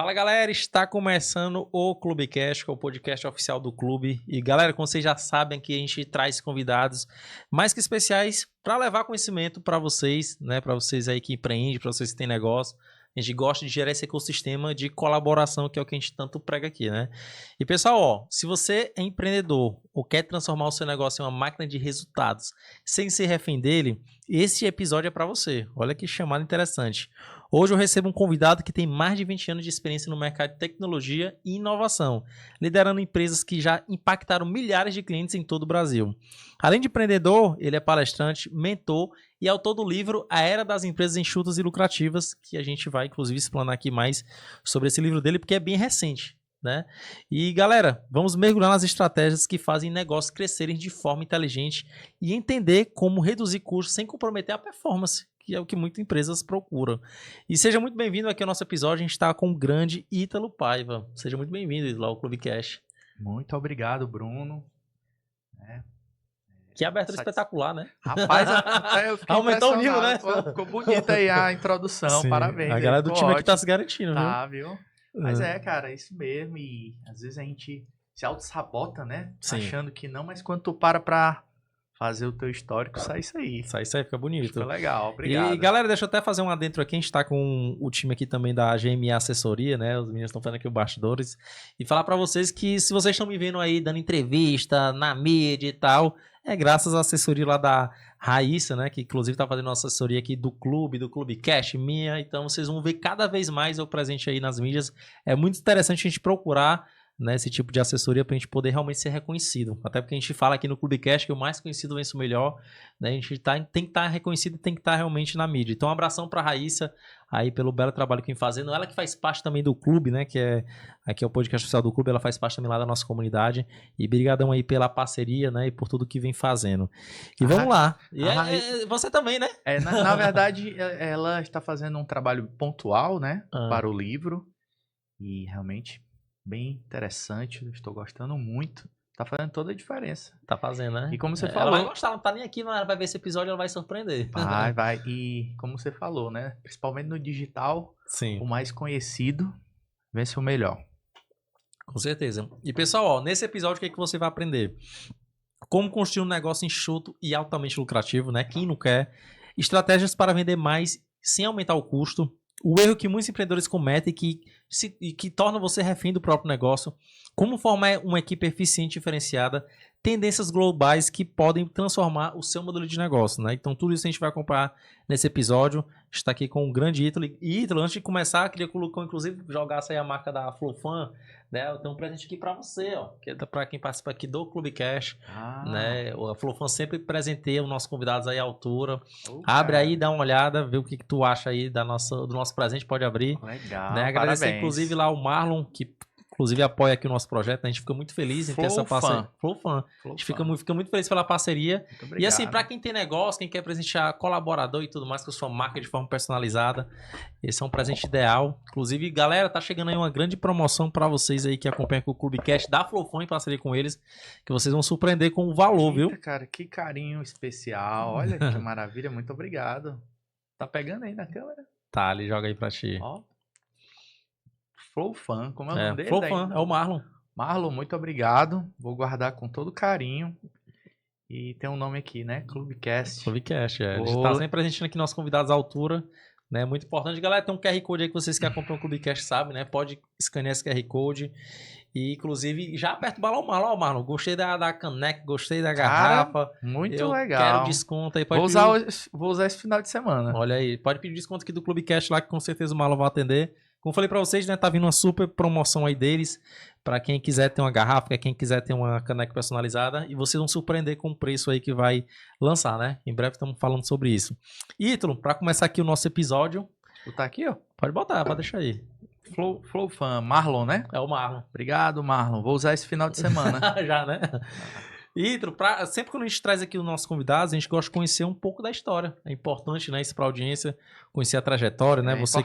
Fala galera, está começando o Clubecast, que é o podcast oficial do clube. E galera, como vocês já sabem, aqui a gente traz convidados mais que especiais para levar conhecimento para vocês, né? Para vocês aí que empreendem, para vocês que têm negócio. A gente gosta de gerar esse ecossistema de colaboração, que é o que a gente tanto prega aqui, né? E pessoal, ó, se você é empreendedor ou quer transformar o seu negócio em uma máquina de resultados sem ser refém dele, esse episódio é para você. Olha que chamada interessante. Hoje eu recebo um convidado que tem mais de 20 anos de experiência no mercado de tecnologia e inovação, liderando empresas que já impactaram milhares de clientes em todo o Brasil. Além de empreendedor, ele é palestrante, mentor e autor do livro A Era das Empresas Enxutas e Lucrativas, que a gente vai, inclusive, explanar aqui mais sobre esse livro dele, porque é bem recente, né? E, galera, vamos mergulhar nas estratégias que fazem negócios crescerem de forma inteligente e entender como reduzir custos sem comprometer a performance, que é o que muitas empresas procuram. E seja muito bem-vindo aqui ao nosso episódio. A gente está com o grande Ítalo Paiva. Seja muito bem-vindo, Ítalo, ao Clubecast. Muito obrigado, Bruno. Que abertura espetacular, né? Rapaz, eu fiquei aumentou o nível, né? Ficou bonita aí a introdução, Sim, parabéns. A galera do time ótimo. aqui tá se garantindo, tá, viu? Mas É. cara, isso mesmo. E às vezes a gente se auto-sabota, né? Sim. Achando que não, mas quando tu pra fazer o teu histórico, sai isso aí. Sai, fica bonito. Fica legal, obrigado. E galera, deixa eu até fazer um adentro aqui. A gente tá com o time aqui também da GMA Assessoria, né? Os meninos estão fazendo aqui os bastidores. E falar pra vocês que se vocês estão me vendo aí dando entrevista na mídia e tal, é graças à assessoria lá da Raíssa, né? Que inclusive tá fazendo uma assessoria aqui do Clubecast minha. Então vocês vão ver cada vez mais eu presente aí nas mídias. É muito interessante a gente procurar, né, esse tipo de assessoria para a gente poder realmente ser reconhecido. Até porque a gente fala aqui no Clubecast que o mais conhecido vence o melhor, né? A gente tem que estar reconhecido e tem que estar realmente na mídia. Então, um abração para a Raíssa aí pelo belo trabalho que vem fazendo. Ela que faz parte também do clube, né? Aqui é o podcast oficial do clube, ela faz parte também lá da nossa comunidade. E brigadão aí pela parceria, né? E por tudo que vem fazendo. E vamos lá. E você também, né? Na verdade, ela está fazendo um trabalho pontual, né? Para o livro. E realmente bem interessante, eu estou gostando muito. Tá fazendo toda a diferença. Tá fazendo, né? E como você falou... Ela vai gostar, não tá nem aqui, mas ela vai ver esse episódio e ela vai surpreender. Vai. E como você falou, né? Principalmente no digital, sim, o mais conhecido vence o melhor. Com certeza. E pessoal, ó, nesse episódio o que é que você vai aprender? Como construir um negócio enxuto e altamente lucrativo, né? Quem não quer? Estratégias para vender mais sem aumentar o custo. O erro que muitos empreendedores cometem que torna você refém do próprio negócio. Como formar uma equipe eficiente e diferenciada. Tendências globais que podem transformar o seu modelo de negócio, né? Então, tudo isso a gente vai acompanhar nesse episódio. Está aqui com o grande Ítalo. E, Ítalo, antes de começar, queria colocar, inclusive, jogasse aí a marca da Flofan, né? Eu tenho um presente aqui para você, ó. Que é para quem participa aqui do Clubecast, né? A Flofan sempre presenteia os nossos convidados aí à altura. Abre aí, dá uma olhada, vê o que tu acha aí do nosso presente, pode abrir. Legal, né? Agradecer, parabéns. Inclusive, lá o Marlon, que inclusive apoia aqui o nosso projeto, né? A gente fica muito feliz em ter essa parceria. Flofan. A gente fica muito feliz pela parceria. E assim, para quem tem negócio, quem quer presentear colaborador e tudo mais com a sua marca de forma personalizada, esse é um presente ideal. Inclusive, galera, tá chegando aí uma grande promoção para vocês aí que acompanham com o Clubecast da Flofan em parceria com eles, que vocês vão surpreender com o valor, viu? Cara, que carinho especial. Olha que maravilha, muito obrigado. Tá pegando aí na câmera? Tá, ali, joga aí pra ti. Ó. Flofan, como é o nome dele? Flofan, é o Marlon. Marlon, muito obrigado. Vou guardar com todo carinho. E tem um nome aqui, né? Clubecast. Clubecast, A gente tá sempre presentando aqui nossos convidados à altura, né? Muito importante. Galera, tem um QR Code aí que vocês que acompanham o Clubecast sabem, né? Pode escanear esse QR Code. E, inclusive, já aperta o balão, Marlon. Marlon, gostei da caneca, gostei da garrafa. Muito legal. Quero desconto aí. Vou usar esse final de semana. Olha aí, pode pedir desconto aqui do Clubecast lá, que com certeza o Marlon vai atender. Como falei pra vocês, né, tá vindo uma super promoção aí deles, pra quem quiser ter uma garrafa, pra quem quiser ter uma caneca personalizada, e vocês vão surpreender com o preço aí que vai lançar, né? Em breve estamos falando sobre isso. Ítalo, pra começar aqui o nosso episódio... Tu tá aqui, ó? Pode botar, pode deixar aí. Flofan, Marlon, né? É o Marlon. Obrigado, Marlon. Vou usar esse final de semana. Já, né? Ítalo, sempre quando a gente traz aqui os nossos convidados, a gente gosta de conhecer um pouco da história. É importante, né, isso pra audiência, conhecer a trajetória, né? Você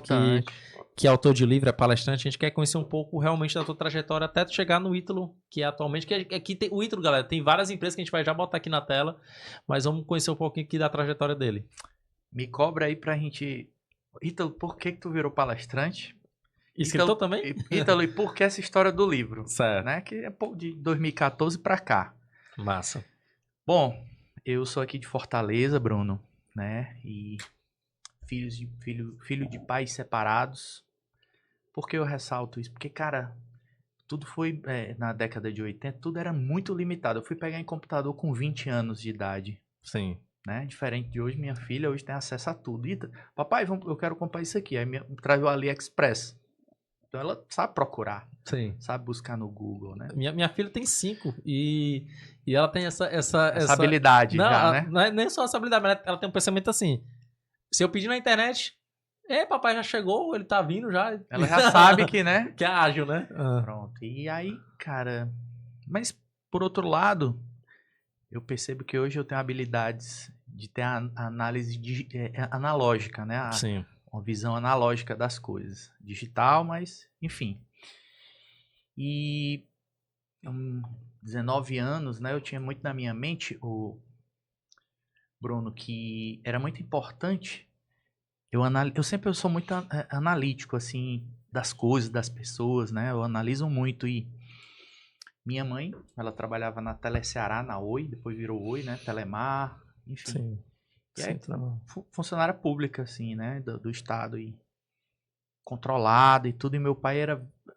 que é autor de livro, é palestrante, a gente quer conhecer um pouco realmente da tua trajetória até tu chegar no Ítalo, que é atualmente, que aqui tem o Ítalo, galera, tem várias empresas que a gente vai já botar aqui na tela, mas vamos conhecer um pouquinho aqui da trajetória dele. Me cobra aí pra gente... Ítalo, por que tu virou palestrante? Escritor também? Ítalo, e por que essa história do livro? Certo. Né? Que é de 2014 pra cá. Massa. Bom, eu sou aqui de Fortaleza, Bruno, né? E filho de pais separados. Por que eu ressalto isso? Porque, cara, tudo foi, na década de 80, tudo era muito limitado. Eu fui pegar em computador com 20 anos de idade. Sim. Né? Diferente de hoje, minha filha hoje tem acesso a tudo. E, papai, eu quero comprar isso aqui. Aí traz o AliExpress. Então ela sabe procurar. Sim. Sabe buscar no Google, né? Minha filha tem 5 e ela tem essa habilidade não, já, né? Não é nem só essa habilidade, mas ela tem um pensamento assim. Se eu pedir na internet, papai já chegou, ele tá vindo já. Ela já sabe que, né? Que é ágil, né? Pronto. E aí, cara... Mas, por outro lado, eu percebo que hoje eu tenho habilidades de ter a análise analógica, né? Sim. Uma visão analógica das coisas. Digital, mas, enfim. E 19 anos, né? Eu tinha muito na minha mente, Bruno, que era muito importante. Eu sempre sou muito analítico, assim, das coisas, das pessoas, né? Eu analiso muito. E minha mãe, ela trabalhava na Teleceará, na Oi, depois virou Oi, né? Telemar, enfim. Sim. E aí, Sim, funcionária pública, assim, né? Do estado e controlada e tudo. E meu pai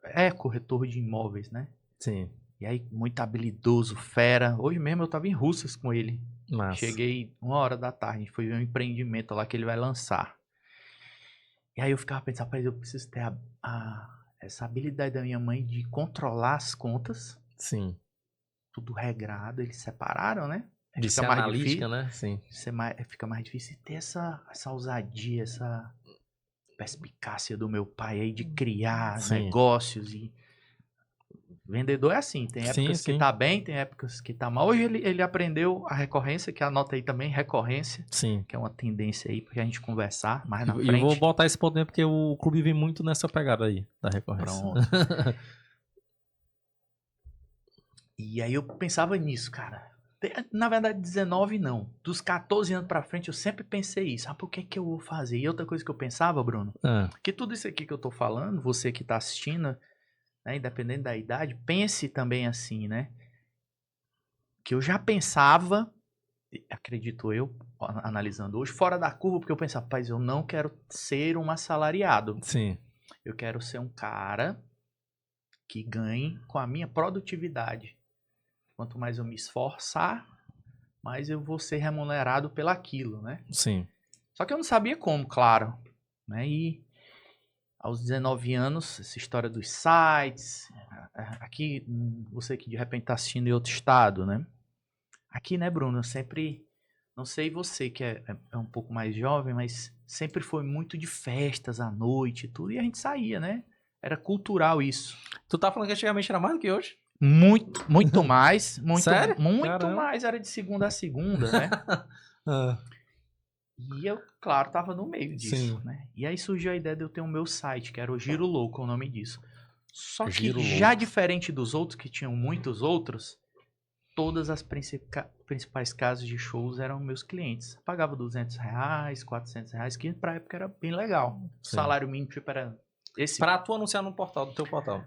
é corretor de imóveis, né? Sim. E aí, muito habilidoso, fera. Hoje mesmo eu tava em Russas com ele. Massa. Cheguei 1h da tarde, a gente foi ver um empreendimento lá que ele vai lançar. E aí eu ficava pensando, rapaz, eu preciso ter essa habilidade da minha mãe de controlar as contas. Sim. Tudo regrado, eles separaram, né? De ser analítica, né? Sim. Fica mais difícil ter essa ousadia, essa perspicácia do meu pai aí de criar negócios e... Vendedor é assim, tem épocas que tá bem, tem épocas que tá mal. Hoje ele aprendeu a recorrência, que anota aí também, recorrência. Sim. Que é uma tendência aí pra gente conversar mais na frente. E eu vou botar esse ponto mesmo, porque o clube vem muito nessa pegada aí, da recorrência. Pronto. E aí eu pensava nisso, cara. Na verdade, 19 não. Dos 14 anos pra frente eu sempre pensei isso. Por que eu vou fazer? E outra coisa que eu pensava, Bruno, que tudo isso aqui que eu tô falando, você que tá assistindo, né, independente da idade, pense também assim, né? Que eu já pensava, acredito eu, analisando hoje, fora da curva, porque eu pensava, rapaz, eu não quero ser um assalariado. Sim. Eu quero ser um cara que ganhe com a minha produtividade. Quanto mais eu me esforçar, mais eu vou ser remunerado pelaquilo, né? Sim. Só que eu não sabia como, claro. Né? E aos 19 anos, essa história dos sites. Aqui, você que de repente está assistindo em outro estado, né? Aqui, né, Bruno? Eu sempre... Não sei você que é um pouco mais jovem, mas sempre foi muito de festas à noite e tudo. E a gente saía, né? Era cultural isso. Tu tá falando que antigamente era mais do que hoje? Muito mais. Sério? Muito mais. Era de segunda a segunda, né? E eu, claro, tava no meio disso, né? E aí surgiu a ideia de eu ter o meu site, que era o Giro Louco, o nome disso. Só que já diferente dos outros, que tinham muitos outros, todas as principais casas de shows eram meus clientes. Pagava R$200, R$400, que pra época era bem legal. O salário mínimo tipo era esse. Pra tu anunciar no portal, do teu portal.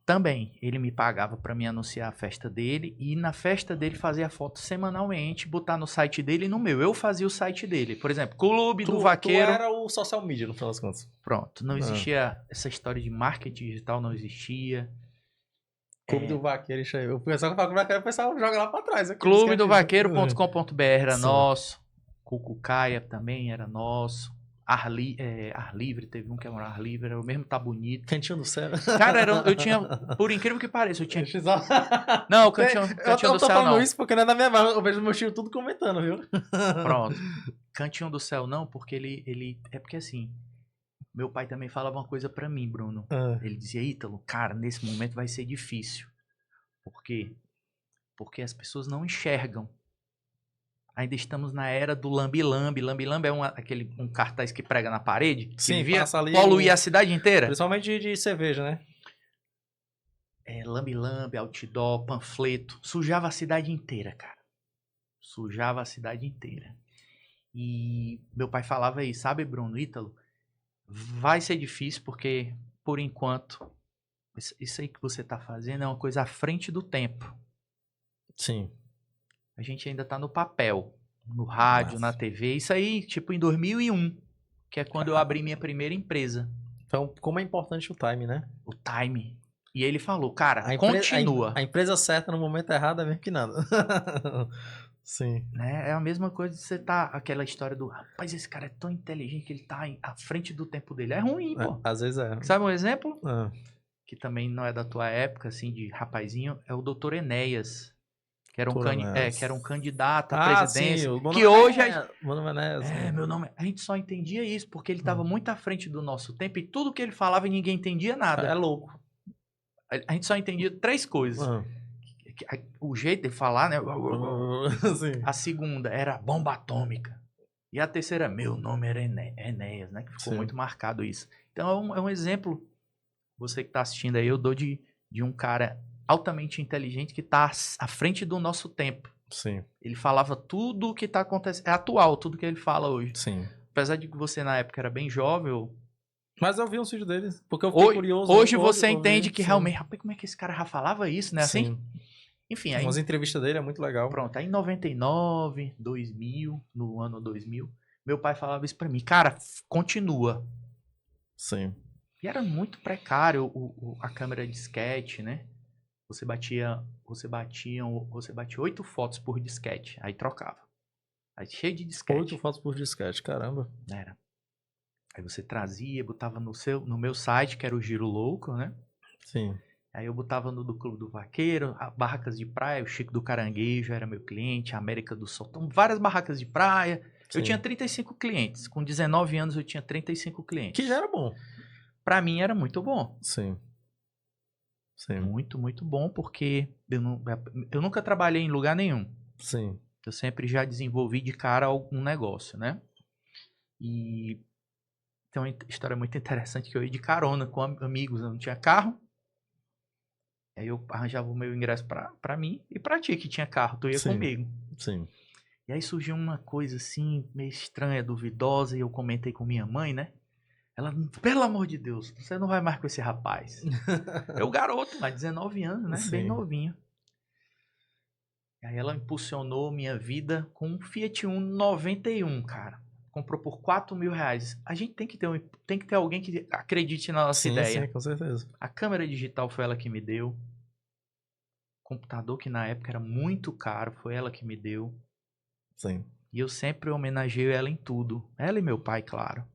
Também, ele me pagava pra me anunciar a festa dele e na festa dele fazia foto semanalmente, botar no site dele e no meu. Eu fazia o site dele. Por exemplo, Clube do Vaqueiro. Tu era o social media, no final das contas. Pronto, não existia essa história de marketing digital, não existia. Clube do Vaqueiro, isso aí. O pessoal que fala Clube do Vaqueiro, o pessoal joga lá pra trás. Clubedovaqueiro.com.br era nosso. Cucucaia também era nosso. Ar Livre, teve um que era Ar Livre, era o mesmo Tá Bonito. Cantinho do Céu. Cara, eu tinha, por incrível que pareça, eu tinha... Não, o Cantinho do Céu não. Eu tô falando isso porque não é da minha mão, eu vejo meu tio tudo comentando, viu? Pronto. Cantinho do Céu não, porque ele... É porque assim, meu pai também falava uma coisa pra mim, Bruno. Ele dizia, Ítalo, cara, nesse momento vai ser difícil. Por quê? Porque as pessoas não enxergam. Ainda estamos na era do lambi-lambi. Lambi-lambi é um cartaz que prega na parede. Sim, que via poluir a cidade inteira. Principalmente de cerveja, né? Lambi-lambi, outdoor, panfleto. Sujava a cidade inteira, cara. Sujava a cidade inteira. E meu pai falava aí, sabe, Bruno, Ítalo? Vai ser difícil porque por enquanto, isso aí que você tá fazendo é uma coisa à frente do tempo. Sim. A gente ainda tá no papel, no rádio, na TV. Isso aí, tipo, em 2001, que é quando eu abri minha primeira empresa. Então, como é importante o time, né? O time. E ele falou, cara, continua. continua. A empresa certa no momento errado é mesmo que nada. Sim. Né? É a mesma coisa de você tá, aquela história do, rapaz, esse cara é tão inteligente que ele tá à frente do tempo dele. É ruim, pô. Às vezes é. Sabe um exemplo? Que também não é da tua época, assim, de rapazinho, é o Dr. Enéas. Que era um candidato à presidência. Sim, Que hoje meu nome é Enéas. meu nome. A gente só entendia isso porque ele estava muito à frente do nosso tempo e tudo que ele falava ninguém entendia nada. É louco. A gente só entendia 3 coisas. O jeito de falar, né? Sim. A segunda era bomba atômica. E a terceira, meu nome era Enéas, né? Que ficou muito marcado isso. Então é um exemplo. Você que está assistindo aí, eu dou de um cara altamente inteligente que está à frente do nosso tempo. Sim. Ele falava tudo o que está acontecendo. É atual, tudo que ele fala hoje. Sim. Apesar de que você na época era bem jovem. Mas eu vi um vídeo deles, porque eu fiquei curioso. Hoje você entende que realmente, rapaz, como é que esse cara já falava isso, né? Sim. Assim? Enfim, aí. Umas entrevistas dele é muito legal. Pronto, aí em 99, 2000, no ano 2000, meu pai falava isso pra mim. Cara, continua. Sim. E era muito precário a câmera de disquete, né? Você batia 8 fotos por disquete, aí trocava. Aí cheio de disquete. 8 fotos por disquete, caramba. Era. Aí você trazia, botava no meu site, que era o Giro Louco, né? Sim. Aí eu botava no do Clube do Vaqueiro, Barracas de Praia, o Chico do Caranguejo era meu cliente, a América do Sol. Então, várias barracas de praia. Sim. Eu tinha 35 clientes. Com 19 anos eu tinha 35 clientes. Que já era bom. Pra mim era muito bom. Sim. Sim. Muito, muito bom, porque eu nunca trabalhei em lugar nenhum. Sim. Eu sempre já desenvolvi de cara algum negócio, né? E tem uma história muito interessante que eu ia de carona com amigos, eu não tinha carro. Aí eu arranjava o meu ingresso pra mim e pra ti que tinha carro, tu ia comigo. Sim. E aí surgiu uma coisa assim, meio estranha, duvidosa, e eu comentei com minha mãe, né? Ela, pelo amor de Deus, você não vai mais com esse rapaz. Eu garoto, mas 19 anos, né? Sim. Bem novinho. E aí ela impulsionou minha vida com um Fiat Uno 91, cara. Comprou por R$4.000. A gente tem que ter alguém que acredite na nossa ideia. Sim, com certeza. A câmera digital foi ela que me deu. O computador, que na época era muito caro, foi ela que me deu. Sim. E eu sempre homenageio ela em tudo. Ela e meu pai, claro.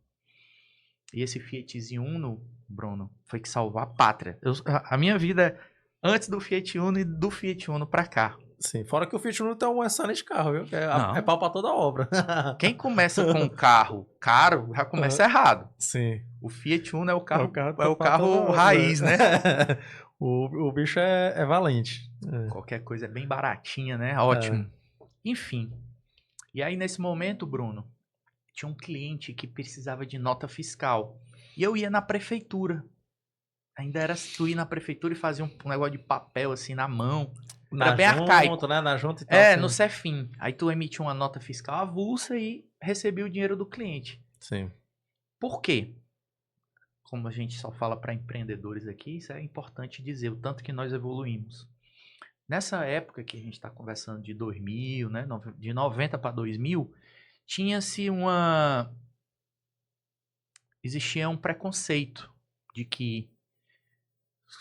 E esse Fiatzinho Uno, Bruno, foi que salvou a pátria. A minha vida antes do Fiat Uno e do Fiat Uno pra cá. Sim, fora que o Fiat Uno tem um excelente carro, viu? É pau pra toda obra. Quem começa com um carro caro, já começa errado. Sim. O Fiat Uno é o carro raiz, né? o bicho é valente. Qualquer coisa é bem baratinha, né? Ótimo. Enfim. E aí, nesse momento, Bruno, tinha um cliente que precisava de nota fiscal. E eu ia na prefeitura. Ainda era tu ir na prefeitura e fazer um negócio de papel assim na mão. Era bem arcaico. Né? Na junta e tal. É, no Cefim. Aí tu emitia uma nota fiscal avulsa e recebia o dinheiro do cliente. Sim. Por quê? Como a gente só fala para empreendedores aqui, isso é importante dizer, o tanto que nós evoluímos. Nessa época que a gente está conversando de 2000, né, de 90 para 2000, existia um preconceito de que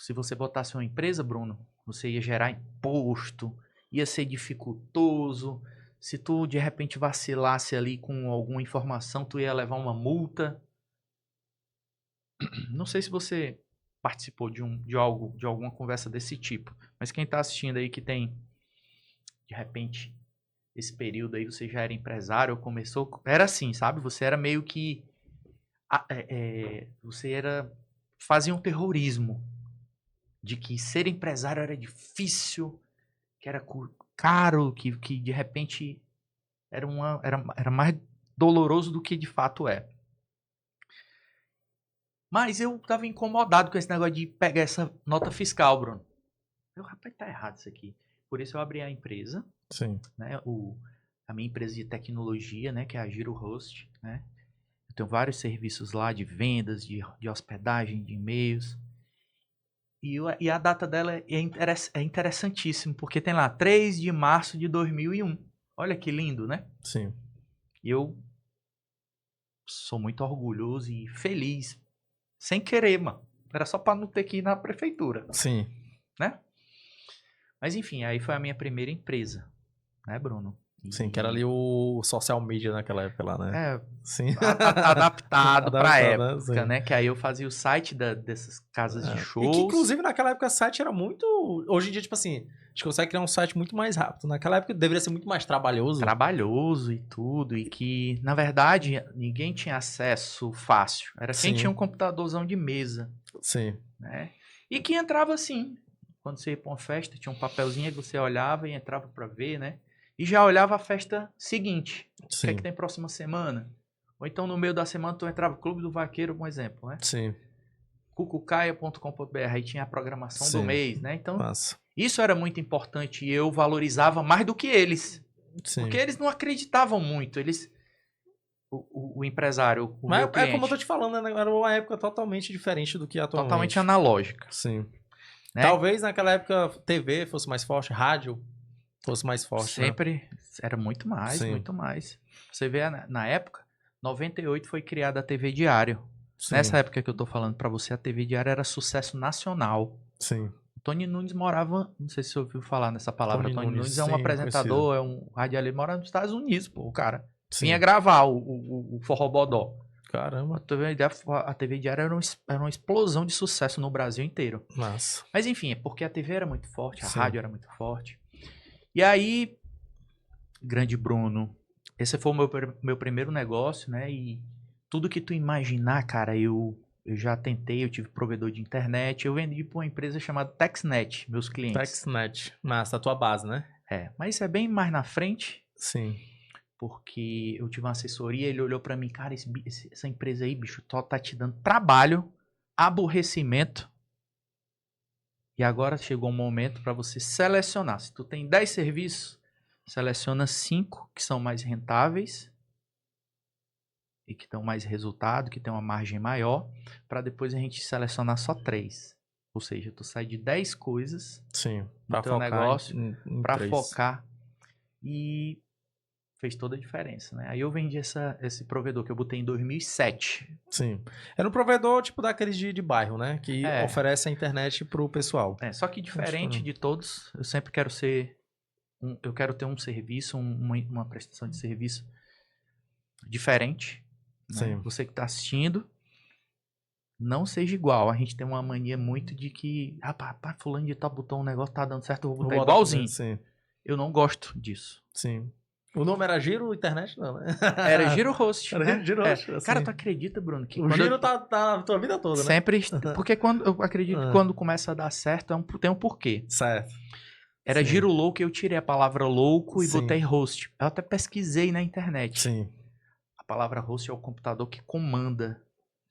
se você botasse uma empresa, Bruno, você ia gerar imposto, ia ser dificultoso. Se tu de repente vacilasse ali com alguma informação, tu ia levar uma multa. Não sei se você participou de alguma conversa desse tipo, mas quem está assistindo aí que tem, de repente, esse período aí, você já era empresário ou começou, era assim, sabe? Você era meio que, fazia um terrorismo de que ser empresário era difícil, que era caro, que de repente era mais doloroso do que de fato é. Mas eu tava incomodado com esse negócio de pegar essa nota fiscal, Bruno. Rapaz, tá errado isso aqui. Por isso eu abri a empresa. Sim. Né, a minha empresa de tecnologia, né, que é a Giro Host, né? tenho vários serviços lá de vendas, de hospedagem, de e-mails. E a data dela é interessantíssima, porque tem lá 3 de março de 2001. Olha que lindo, né? Sim. E eu sou muito orgulhoso e feliz. Sem querer, mano. Era só pra não ter que ir na prefeitura. Sim. Né? Mas enfim, aí foi a minha primeira empresa. Né, Bruno? Sim, que era ali o social media naquela época lá, né? É, sim. adaptado pra época, né? Que aí eu fazia o site dessas casas de shows. E que, inclusive, naquela época o site era muito... Hoje em dia, tipo assim, a gente consegue criar um site muito mais rápido. Naquela época deveria ser muito mais trabalhoso. Trabalhoso e tudo. E que, na verdade, ninguém tinha acesso fácil. Era quem tinha um computadorzão de mesa. Sim. Né? E que entrava assim. Quando você ia pra uma festa, tinha um papelzinho que você olhava e entrava pra ver, né? E já olhava a festa seguinte. Sim. O que é que tem próxima semana? Ou então no meio da semana tu entrava no Clube do Vaqueiro, um exemplo, né? Sim. cucucaia.com.br, aí tinha a programação do mês, né? Então, isso era muito importante e eu valorizava mais do que eles. Sim. Porque eles não acreditavam muito, eles... O empresário, o meu cliente... É como eu tô te falando, né? Era uma época totalmente diferente do que atualmente. Totalmente analógica. Sim. Né? Talvez naquela época TV fosse mais forte, rádio fosse mais forte. Sempre. Né? Era muito mais, muito mais. Você vê, na época, 98 foi criada a TV Diário. Sim. Nessa época que eu tô falando pra você, a TV Diário era sucesso nacional. Sim. Tony Nunes morava, não sei se você ouviu falar nessa palavra, Tony Nunes é um sim, apresentador, é um radialista, mora nos Estados Unidos, pô, o cara. Sim. Vinha gravar o Forró Bodó. Caramba. A TV Diário era uma explosão de sucesso no Brasil inteiro. Massa. Mas enfim, é porque a TV era muito forte, a rádio era muito forte. E aí, grande Bruno, esse foi o meu primeiro negócio, né? E tudo que tu imaginar, cara, eu já tentei, eu tive provedor de internet, eu vendi para uma empresa chamada TexNet, meus clientes. TexNet, massa, a tua base, né? É, mas isso é bem mais na frente. Sim. Porque eu tive uma assessoria, ele olhou para mim, cara, essa empresa aí, bicho, tá te dando trabalho, aborrecimento. E agora chegou um momento para você selecionar. Se tu tem 10 serviços, seleciona 5 que são mais rentáveis e que dão mais resultado, que tem uma margem maior, para depois a gente selecionar só 3. Ou seja, tu sai de 10 coisas no teu negócio para focar e fez toda a diferença, né? Aí eu vendi esse provedor que eu botei em 2007. Sim. Era um provedor tipo daqueles de bairro, né? Que oferece a internet pro pessoal. Só que diferente de todos, eu sempre quero eu quero ter um serviço, uma prestação de serviço diferente. Sim. Né? Você que tá assistindo, não seja igual. A gente tem uma mania muito de que, fulano de tal botou um negócio, tá dando certo, eu vou botar igualzinho. Sim. Eu não gosto disso. Sim. O nome era Giro Internet, não, né? Era Giro Host. Era né? Giro Host. Assim. Cara, tu acredita, Bruno? Que o Giro tá na tua vida toda, sempre, né? Sempre. Porque eu acredito que quando começa a dar certo, tem um porquê. Certo. Era Giro Louco e eu tirei a palavra louco e botei host. Eu até pesquisei na internet. Sim. A palavra host é o computador que comanda.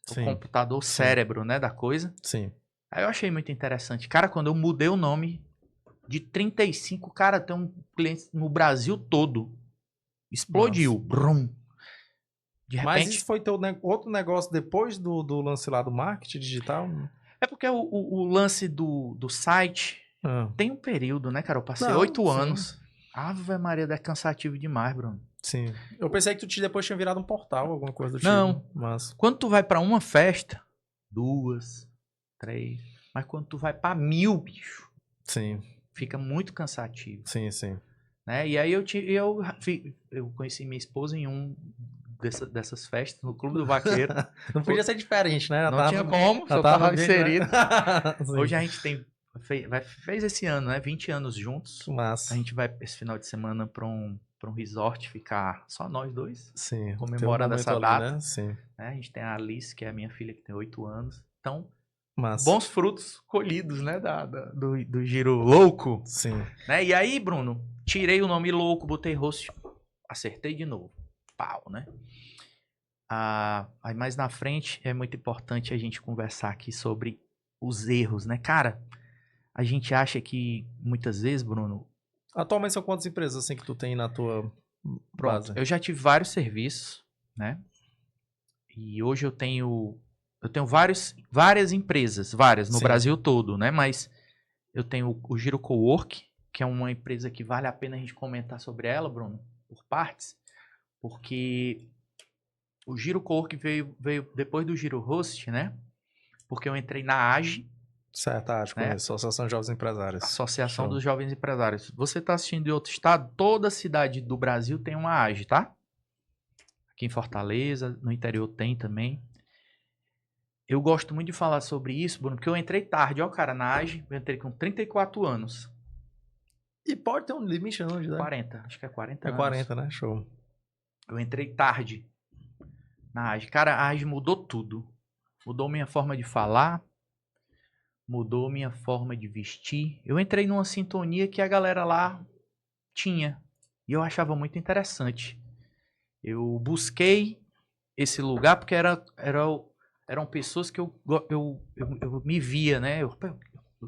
O computador cérebro, né, da coisa. Sim. Aí eu achei muito interessante. Cara, quando eu mudei o nome de 35, cara, tem um cliente no Brasil todo. Explodiu. Brum. De repente... Mas isso foi teu outro negócio depois do lance lá do marketing digital? É porque o lance do site tem um período, né, cara? Eu passei 8 anos. Ave Maria, é cansativo demais, Bruno. Sim. Eu pensei que tu depois tinha virado um portal, alguma coisa do tipo. Não. Mas... Quando tu vai pra uma festa, 2, 3... Mas quando tu vai pra 1000, bicho... Sim. Fica muito cansativo. Sim, sim. Né? E aí eu conheci minha esposa em dessas festas no Clube do Vaqueiro. Não podia ser diferente, né? Não tinha como, só tava inserido. Hoje a gente fez esse ano, né? 20 anos juntos. Massa. A gente vai esse final de semana pra um resort ficar só nós dois. Sim. Comemorando essa data. Né? Sim. A gente tem a Alice, que é a minha filha, que tem 8 anos. Então, Massa. Bons frutos colhidos, né? Do Giro Louco. Sim. Né? E aí, Bruno, tirei o nome Louco, botei host, acertei de novo. Pau, né? Aí mais na frente é muito importante a gente conversar aqui sobre os erros, né? Cara, a gente acha que muitas vezes, Bruno... Atualmente são quantas empresas assim que tu tem na tua base? Eu já tive vários serviços, né? E hoje eu tenho várias empresas, no Sim. Brasil todo, né? Mas eu tenho o Giro Cowork, que é uma empresa que vale a pena a gente comentar sobre ela, Bruno, por partes, porque o Giro Cowork veio depois do Giro Host, né? Porque eu entrei na AGE. Certo, acho que né? Associação de Jovens Empresários. Associação Show. dos Jovens Empresários. Você está assistindo de outro estado? Toda cidade do Brasil tem uma AGE, tá? Aqui em Fortaleza, no interior tem também. Eu gosto muito de falar sobre isso, Bruno, porque eu entrei tarde. Ó, cara, na AGE, eu entrei com 34 anos. E pode ter um limite, não, de 40, acho que é 40 anos. 40, né? Show. Eu entrei tarde na AGE. Cara, a AGE mudou tudo. Mudou minha forma de falar, mudou minha forma de vestir. Eu entrei numa sintonia que a galera lá tinha. E eu achava muito interessante. Eu busquei esse lugar porque eram pessoas que eu me via, né? Eu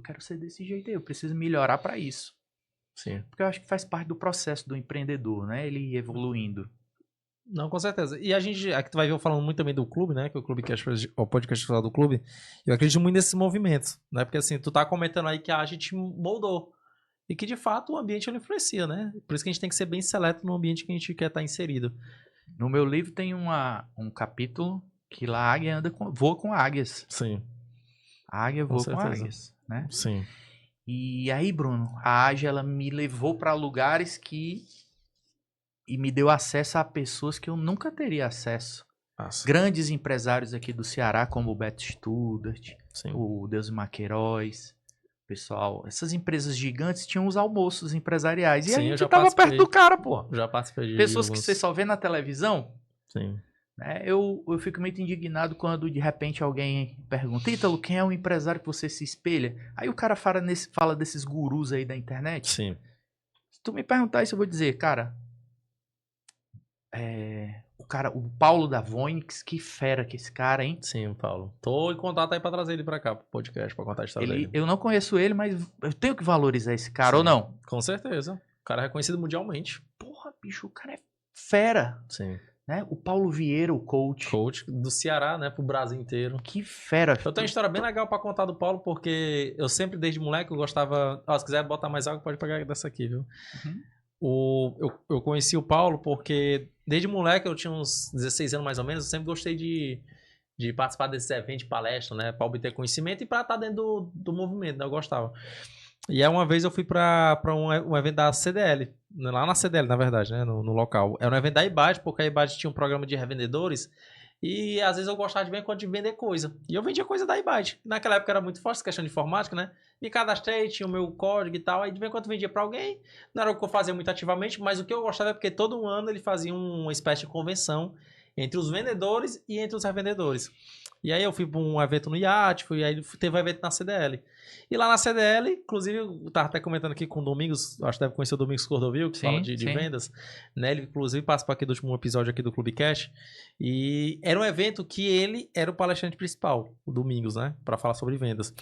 quero ser desse jeito aí, eu preciso melhorar para isso. Sim. Porque eu acho que faz parte do processo do empreendedor, né? Ele evoluindo. Não, com certeza. E a gente, aqui tu vai ver eu falando muito também do clube, né? Que é o clube que o podcast do clube. Eu acredito muito nesses movimentos, né? Porque assim, tu tá comentando aí que a gente moldou. E que de fato o ambiente ele influencia, né? Por isso que a gente tem que ser bem seleto no ambiente que a gente quer estar inserido. No meu livro tem um capítulo que lá a águia voa com águias. Sim. A águia Com voa certeza. com águias, né? Sim. E aí, Bruno, a AGE ela me levou para lugares e me deu acesso a pessoas que eu nunca teria acesso. Nossa. Grandes empresários aqui do Ceará, como o Beto Studart, Sim. o Deus Maqueiroz, pessoal. Essas empresas gigantes tinham os almoços empresariais. E Sim, a eu gente já tava participei. perto do cara, pô. Já participei de Pessoas alguns... que você só vê na televisão. Sim. Né? Eu fico muito indignado quando de repente alguém pergunta: Ítalo, quem é o empresário que você se espelha? Aí o cara fala desses gurus aí da internet. Sim. Se tu me perguntar isso, eu vou dizer, cara, o Paulo da Voynix, que fera que esse cara, hein? Sim, Paulo. Tô em contato aí pra trazer ele pra cá, pro podcast, pra contar a história dele. Eu não conheço ele, mas eu tenho que valorizar esse cara, Sim. ou não? Com certeza. O cara é reconhecido mundialmente. Porra, bicho, o cara é fera. Sim. Né? O Paulo Vieira, o coach. Coach do Ceará, né, pro Brasil inteiro. Que fera. Eu tenho uma história bem legal pra contar do Paulo, porque eu sempre, desde moleque, eu gostava... Ó, se quiser botar mais água, pode pegar dessa aqui, viu? Eu conheci o Paulo porque, desde moleque, eu tinha uns 16 anos mais ou menos, eu sempre gostei de participar desses eventos de palestra, né, pra obter conhecimento e pra estar dentro do movimento, né, eu gostava. E aí uma vez eu fui pra um evento da CDL, lá na CDL, na verdade, né, no local. Era um evento da IBAT, porque a IBAT tinha um programa de revendedores e às vezes eu gostava de vender coisa. E eu vendia coisa da IBAT. Naquela época era muito forte essa questão de informática, né? Me cadastrei, tinha o meu código e tal, aí de vez em quando vendia pra alguém. Não era o que eu fazia muito ativamente, mas o que eu gostava é porque todo ano ele fazia uma espécie de convenção entre os vendedores e entre os revendedores. E aí eu fui para um evento no IAT, aí teve um evento na CDL. E lá na CDL, inclusive, eu tava até comentando aqui com o Domingos, acho que deve conhecer o Domingos Cordovil, que fala de vendas, né? Ele, inclusive, participou aqui do último episódio aqui do Clube Cash. E era um evento que ele era o palestrante principal, o Domingos, né? Para falar sobre vendas.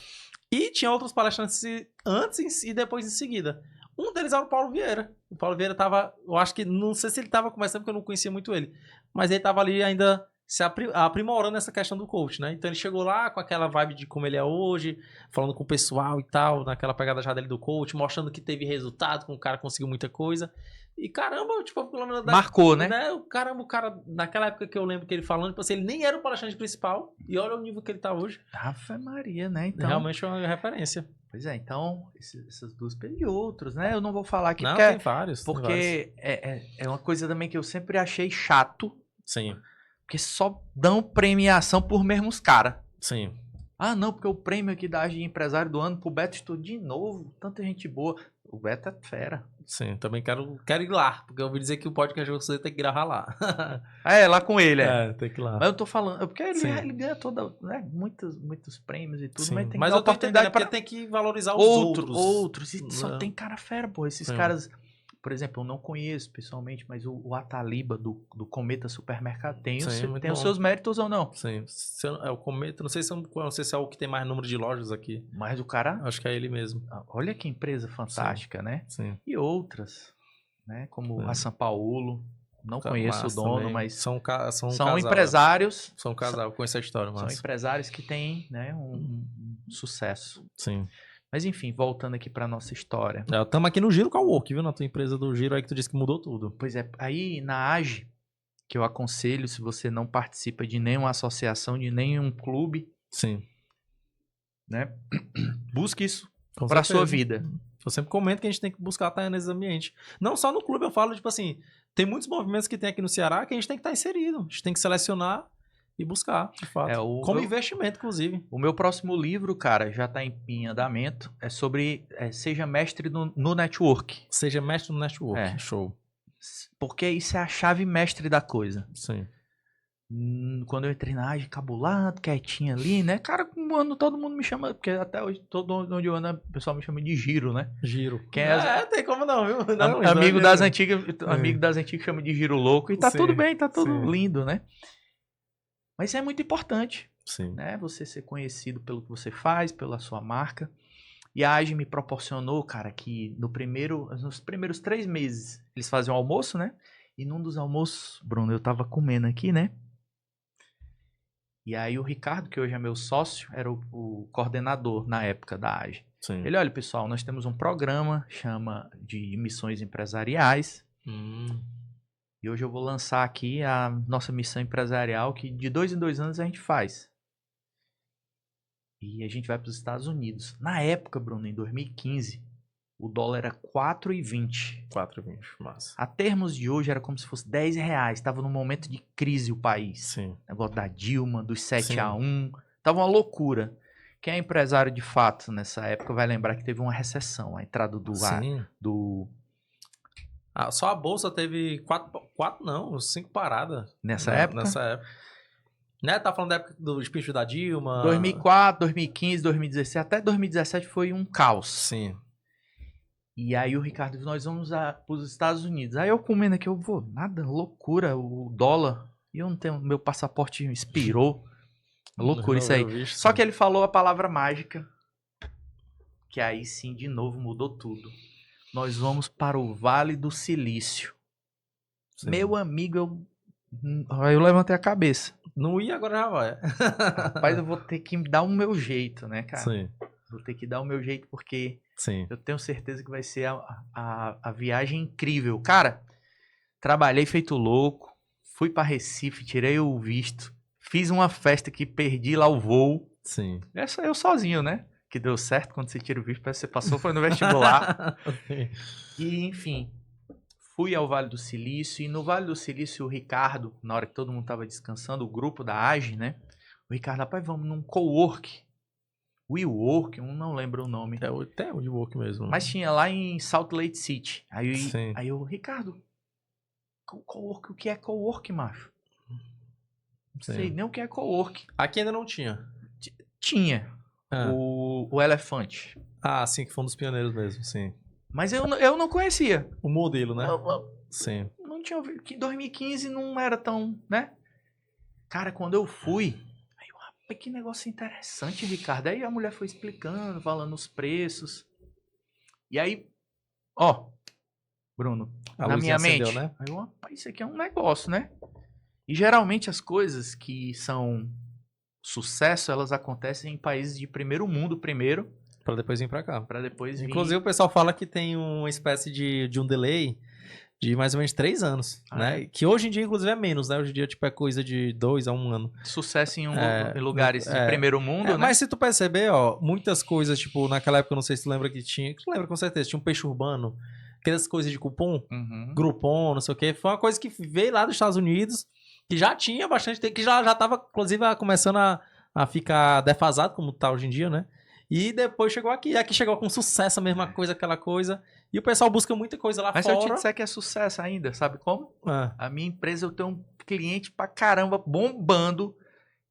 E tinha outros palestrantes antes e depois em seguida. Um deles era o Paulo Vieira. O Paulo Vieira tava, eu acho que, não sei se ele tava começando, porque eu não conhecia muito ele, mas ele tava ali ainda se aprimorando essa questão do coach, né? Então ele chegou lá com aquela vibe de como ele é hoje, falando com o pessoal e tal, naquela pegada já dele do coach, mostrando que teve resultado, que o cara conseguiu muita coisa. E caramba, tipo, pelo menos... Marcou, né? Caramba, o cara, naquela época que eu lembro que ele falando, tipo assim, ele nem era o palestrante principal, e olha o nível que ele tá hoje. Ave Maria, né? Então... Realmente é uma referência. Pois é, então, essas duas e outros, né? Eu não vou falar aqui não, porque... tem vários. Porque é uma coisa também que eu sempre achei chato. Sim. Porque só dão premiação por mesmos caras. Sim. Ah, não, porque o prêmio aqui da de empresário do ano pro Beto Studio de novo. Tanta gente boa. O Beto é fera. Sim, também quero ir lá, porque eu ouvi dizer que o podcast você tem que gravar lá. Lá com ele, tem que ir lá. Mas eu tô falando, porque ele ganha muitos prêmios e tudo, sim, mas tem que dar oportunidade para tem que valorizar os outros. E só tem cara fera, pô. Esses caras, por exemplo, eu não conheço pessoalmente, mas o Ataliba do Cometa Supermercado tem os seus méritos ou não? Sim, é o Cometa, não sei se é o que tem mais número de lojas aqui. Mas o cara... Acho que é ele mesmo. Olha que empresa fantástica, né? Sim. E outras, né? Como a São Paulo, Não conheço o dono, também. mas são empresários. São casal, com essa história, massa. São empresários que têm, né, um sucesso. Sim. Mas enfim, voltando aqui para nossa história. Estamos aqui no Giro Cowork, viu? Na tua empresa do Giro aí que tu disse que mudou tudo. Pois é, aí na AGE, que eu aconselho, se você não participa de nenhuma associação, de nenhum clube, sim, né? Busque isso para a sua vida. Eu sempre comento que a gente tem que buscar estar nesse ambiente. Não só no clube, eu falo, tipo assim, tem muitos movimentos que tem aqui no Ceará que a gente tem que estar inserido. A gente tem que selecionar e buscar, de fato. Como investimento, inclusive. O meu próximo livro, cara, já está em andamento. É sobre Seja Mestre no Network. Seja Mestre no Network. Show. Porque isso é a chave mestre da coisa. Sim. Quando eu entrei na AGE, cabulado, quietinho ali, né? Cara, todo mundo me chama, porque até hoje, todo onde eu ando, o pessoal me chama de Giro, né? Giro. Tem como não, viu? Amigo das antigas chama de Giro Louco. E tá tudo bem, tá tudo lindo, né? Mas é muito importante, né? Você ser conhecido pelo que você faz, pela sua marca. E a AGE me proporcionou, cara, que nos primeiros 3 meses, eles faziam almoço, né? E num dos almoços, Bruno, eu tava comendo aqui, né? E aí o Ricardo, que hoje é meu sócio, era o coordenador na época da AGE. Sim. Ele, olha, pessoal, nós temos um programa, chama de Missões Empresariais. E hoje eu vou lançar aqui a nossa missão empresarial, que de 2 em 2 anos a gente faz. E a gente vai para os Estados Unidos. Na época, Bruno, em 2015, o dólar era 4,20. 4,20, massa. A termos de hoje era como se fosse R$10. Estava num momento de crise o país. Sim. Negócio da Dilma, dos 7-1. Tava uma loucura. Quem é empresário de fato nessa época vai lembrar que teve uma recessão. A entrada só a bolsa teve 5 paradas. Nessa época? Nessa época. Né? Tá falando da época do speech da Dilma. 2004, 2015, 2016, até 2017 foi um caos. Sim. E aí o Ricardo, nós vamos para os Estados Unidos. Aí eu comendo aqui, eu vou, nada, loucura, o dólar. E eu não tenho, meu passaporte expirou. Loucura isso aí. Só que ele falou a palavra mágica, que aí sim, de novo, mudou tudo. Nós vamos para o Vale do Silício. Sim. Meu amigo, aí eu levantei a cabeça. Não ia, agora já vai. Rapaz, eu vou ter que dar o meu jeito, né, cara? Sim. Vou ter que dar o meu jeito, porque eu tenho certeza que vai ser a viagem incrível. Cara, trabalhei feito louco, fui para Recife, tirei o visto, fiz uma festa que perdi lá o voo. Sim. Essa eu sozinho, né? Que deu certo quando você tira o visto, parece que você passou, foi no vestibular. E, enfim, fui ao Vale do Silício, e no Vale do Silício o Ricardo, na hora que todo mundo tava descansando, o grupo da AGE, né? O Ricardo, rapaz, vamos num cowork. WeWork, não lembro o nome. Até o WeWork mesmo. Mas tinha lá em Salt Lake City. Aí eu, Ricardo, cowork, o que é cowork, macho? Não sei nem o que é cowork. Aqui ainda não tinha. Tinha. O elefante. Sim, que foi um dos pioneiros mesmo, sim. Mas eu não conhecia. O modelo, né? Sim. Não tinha ouvido. Que 2015 não era tão, né? Cara, quando eu fui, que negócio interessante, Ricardo. Aí a mulher foi explicando, falando os preços. E aí, Bruno, na minha mente, né? Aí isso aqui é um negócio, né? E geralmente as coisas que são sucesso, elas acontecem em países de primeiro mundo primeiro. Pra depois vir pra cá. Pra depois vir. Inclusive o pessoal fala que tem uma espécie de um delay de mais ou menos 3 anos, né? Que hoje em dia, inclusive, é menos, né? Hoje em dia, tipo, é coisa de 2 a 1 ano. Sucesso em lugares de primeiro mundo, né? Mas se tu perceber, muitas coisas, tipo, naquela época, eu não sei se tu lembra que tinha... Tu lembra com certeza, tinha um peixe urbano, aquelas coisas de cupom, Groupon, não sei o quê. Foi uma coisa que veio lá dos Estados Unidos, que já tinha bastante tempo, que já tava, inclusive, começando a ficar defasado, como tá hoje em dia, né? E depois chegou aqui. E aqui chegou com sucesso, a mesma coisa, aquela coisa. E o pessoal busca muita coisa lá fora. Mas se eu te disser que é sucesso ainda, sabe como? A minha empresa, eu tenho um cliente pra caramba bombando,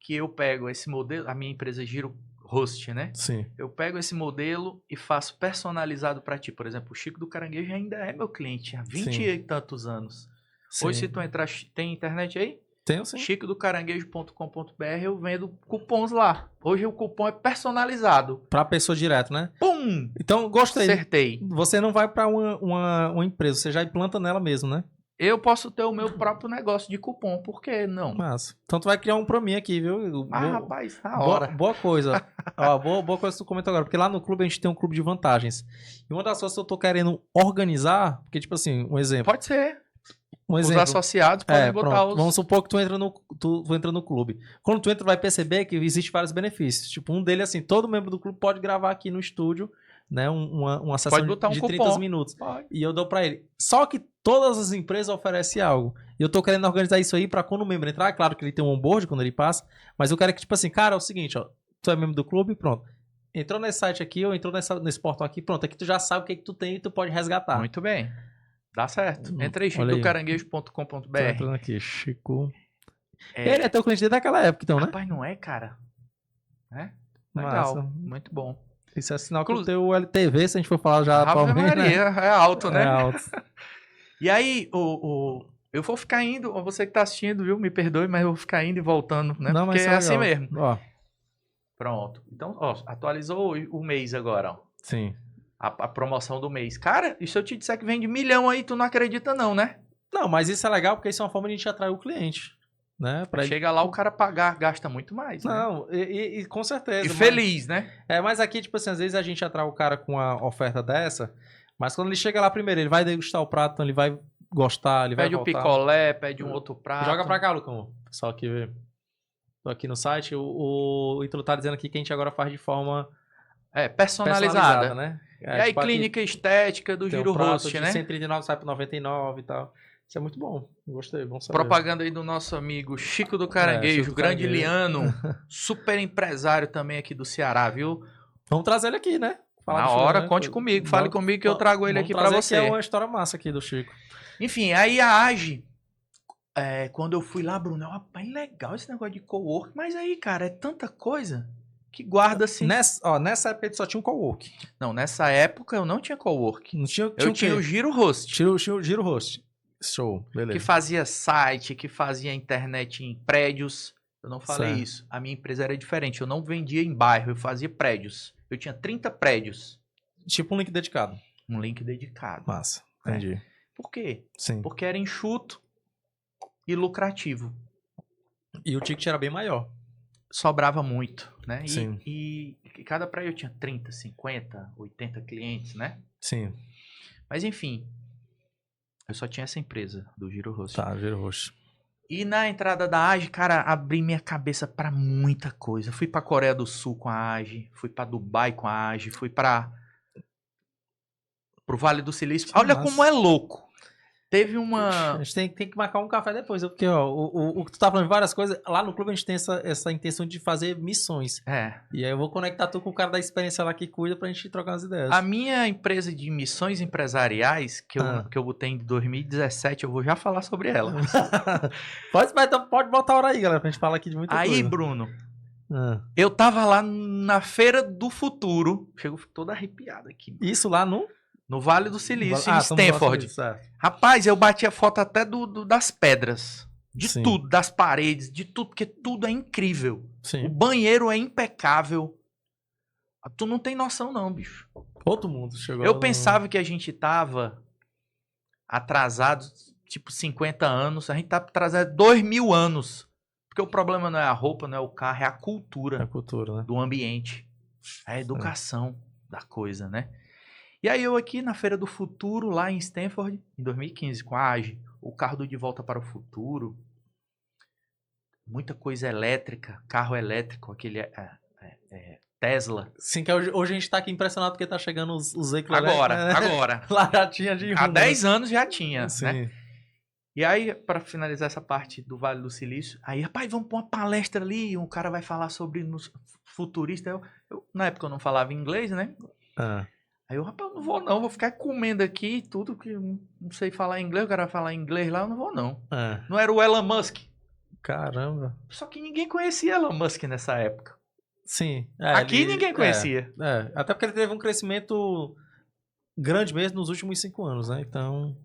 que eu pego esse modelo, a minha empresa Giro Host, né? Sim. Eu pego esse modelo e faço personalizado pra ti. Por exemplo, o Chico do Caranguejo ainda é meu cliente há 20 e tantos anos. Sim. Hoje, se tu entrar... Tem internet aí? Tenho, sim. chicodocaranguejo.com.br, eu vendo cupons lá. Hoje o cupom é personalizado. Pra pessoa direto, né? Pum! Então, gostei. Acertei. Você não vai pra uma empresa, você já implanta nela mesmo, né? eu posso ter o meu próprio negócio de cupom, por que não? Massa. Então tu vai criar um pra mim aqui, viu? Rapaz, a hora. Boa coisa. Ó, boa coisa que tu comentou agora, porque lá no clube a gente tem um clube de vantagens. E uma das coisas que eu tô querendo organizar, porque tipo assim, um exemplo. Pode ser. Um exemplo. Os associados podem botar pronto. os... Vamos supor que tu entra no clube. Quando tu entra, vai perceber que existe vários benefícios. Tipo, um deles, assim, todo membro do clube pode gravar aqui no estúdio, né? Uma sessão de 30 minutos. Pode. E eu dou pra ele. Só que todas as empresas oferecem algo. E eu tô querendo organizar isso aí pra quando o membro entrar. É claro que ele tem um onboard quando ele passa. Mas eu quero que, tipo assim, cara, é o seguinte, ó. Tu é membro do clube, pronto. Entrou nesse site aqui ou entrou nesse portal aqui, pronto. Aqui tu já sabe o que tu tem e tu pode resgatar. Muito bem. Dá certo. Entra aí, chicocaranguejo.com.br. Tô entrando aqui, Chico. Ele é teu cliente desde aquela época, então, né? Rapaz, não é, cara? É? Legal. Massa. Muito bom. Isso é sinal que o teu LTV, se a gente for falar já atualmente, Maria, né? É alto, né? É alto. E aí, eu vou ficar indo, você que tá assistindo, viu? Me perdoe, mas eu vou ficar indo e voltando, né? Não, porque mas é assim mesmo. Ó. Pronto. Então, ó, atualizou o mês agora, ó. Sim. A promoção do mês. Cara, e se eu te disser que vende 1 milhão aí, tu não acredita não, né? Não, mas isso é legal porque isso é uma forma de a gente atrair o cliente, né? Chega lá, o cara gasta muito mais, né? Não, e com certeza. E feliz, né? Mas aqui, tipo assim, às vezes a gente atrai o cara com uma oferta dessa, mas quando ele chega lá primeiro, ele vai degustar o prato, então ele vai gostar, ele vai voltar. Pede o picolé, pede um outro prato. Joga pra cá, Lucão. Pessoal que vê. Tô aqui no site, o Ítalo tá dizendo aqui que a gente agora faz de forma... personalizada, né? E aí, tipo, clínica estética do Giro Host, né? 139 sai por 99 e tal. Isso é muito bom. Gostei, bom saber. Propaganda aí do nosso amigo Chico do Caranguejo, Chico grande Caranguejo. Liano, super empresário também aqui do Ceará, viu? Vamos trazer ele aqui, né? Na hora, conte comigo. Fale comigo que eu trago ele aqui pra você. Que é uma história massa aqui do Chico. Enfim, aí a AGE, quando eu fui lá, Bruno, rapaz, legal esse negócio de cowork, mas aí, cara, é tanta coisa que guarda-se... Nessa época só tinha um cowork. Não, nessa época eu não tinha cowork. Não tinha, eu tinha o Giro Host. Tinha o Giro Host. Show, beleza. Que fazia site, que fazia internet em prédios. Eu não falei Certo. isso. A minha empresa era diferente. Eu não vendia em bairro, eu fazia prédios. Eu tinha 30 prédios. Tipo um link dedicado. Um link dedicado. Massa, entendi. Por quê? Sim. Porque era enxuto e lucrativo. E o ticket era bem maior. Sobrava muito, né? Sim. E cada prédio tinha 30, 50, 80 clientes, né? Sim. Mas enfim, eu só tinha essa empresa do Giro Host. Tá, Giro Host. E na entrada da AGE, cara, abri minha cabeça pra muita coisa. Fui pra Coreia do Sul com a AGE, fui pra Dubai com a AGE, fui pro Vale do Silício. Olha como é louco. Teve uma... A gente tem que marcar um café depois, porque ó, o que tu tá falando de várias coisas, lá no clube a gente tem essa intenção de fazer missões. E aí eu vou conectar tu com o cara da experiência lá que cuida pra gente trocar umas ideias. A minha empresa de missões empresariais, que eu botei em 2017, eu vou já falar sobre ela. pode botar a hora aí, galera, pra gente falar aqui de muita coisa. Aí, Bruno, eu tava lá na Feira do Futuro, chego todo arrepiado aqui. Isso lá no Vale do Silício, em Stanford. Silício, rapaz, eu bati a foto até das pedras. De Sim. tudo, das paredes, de tudo, porque tudo é incrível. Sim. O banheiro é impecável. Tu não tem noção não, bicho. Outro mundo chegou. Eu pensava que a gente tava atrasado, tipo 50 anos. A gente tá atrasado 2000 anos. Porque o problema não é a roupa, não é o carro, é a cultura. É a cultura, né? Do ambiente. É a educação da coisa, né? E aí eu aqui na Feira do Futuro, lá em Stanford, em 2015, com a AGE, o carro do De Volta para o Futuro, muita coisa elétrica, carro elétrico, aquele Tesla. Sim, que hoje a gente tá aqui impressionado porque tá chegando os veículos Agora. Lá já tinha de rumo. Há 10 anos já tinha, Sim. né? E aí, para finalizar essa parte do Vale do Silício, aí, rapaz, vamos pra uma palestra ali, um cara vai falar sobre futurista. Na época eu não falava inglês, né? Aí eu, rapaz, eu não vou não, vou ficar comendo aqui tudo que eu não sei falar inglês, o cara vai falar inglês lá, eu não vou não. Não era o Elon Musk. Caramba. Só que ninguém conhecia Elon Musk nessa época. Sim. Aqui ninguém conhecia. Até porque ele teve um crescimento grande mesmo nos últimos 5 anos, né? Então...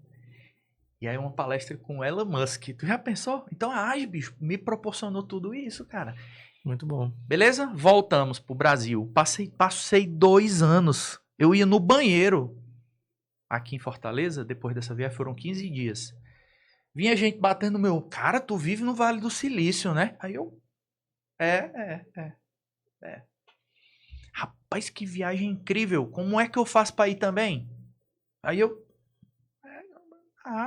E aí uma palestra com o Elon Musk. Tu já pensou? Então a AGE, bicho, me proporcionou tudo isso, cara. Muito bom. Beleza? Voltamos pro Brasil. Passei 2 anos. Eu ia no banheiro aqui em Fortaleza, depois dessa viagem, foram 15 dias. Vinha gente batendo no meu, cara, tu vive no Vale do Silício, né? Aí eu, é. Rapaz, que viagem incrível. Como é que eu faço pra ir também? Aí eu,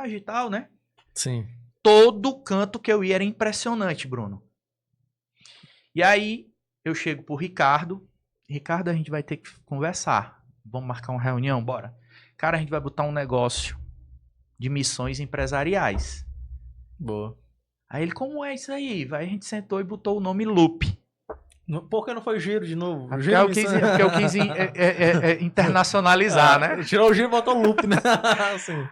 e tal, né? Sim. Todo canto que eu ia era impressionante, Bruno. E aí, eu chego pro Ricardo. Ricardo, a gente vai ter que conversar. Vamos marcar uma reunião? Bora. Cara, a gente vai botar um negócio de missões empresariais. Boa. Aí ele, como é isso aí? Aí a gente sentou e botou o nome Loop. Por que não foi giro de novo? Porque eu quis internacionalizar, né? Tirou o giro e botou loop, né? Assim.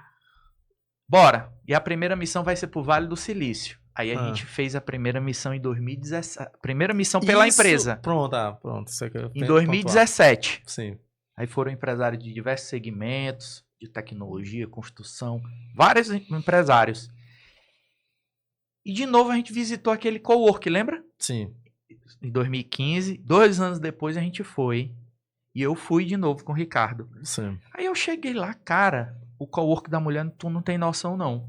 Bora. E a primeira missão vai ser pro Vale do Silício. Aí a gente fez a primeira missão em 2017. Primeira missão pela empresa. Pronto, pronto. Isso aqui em 2017. Pontuar. Sim. Aí foram empresários de diversos segmentos, de tecnologia, construção, vários empresários. E de novo a gente visitou aquele cowork, lembra? Sim. Em 2015, 2 anos depois a gente foi. E eu fui de novo com o Ricardo. Sim. Aí eu cheguei lá, cara, o cowork da mulher, tu não tem noção não.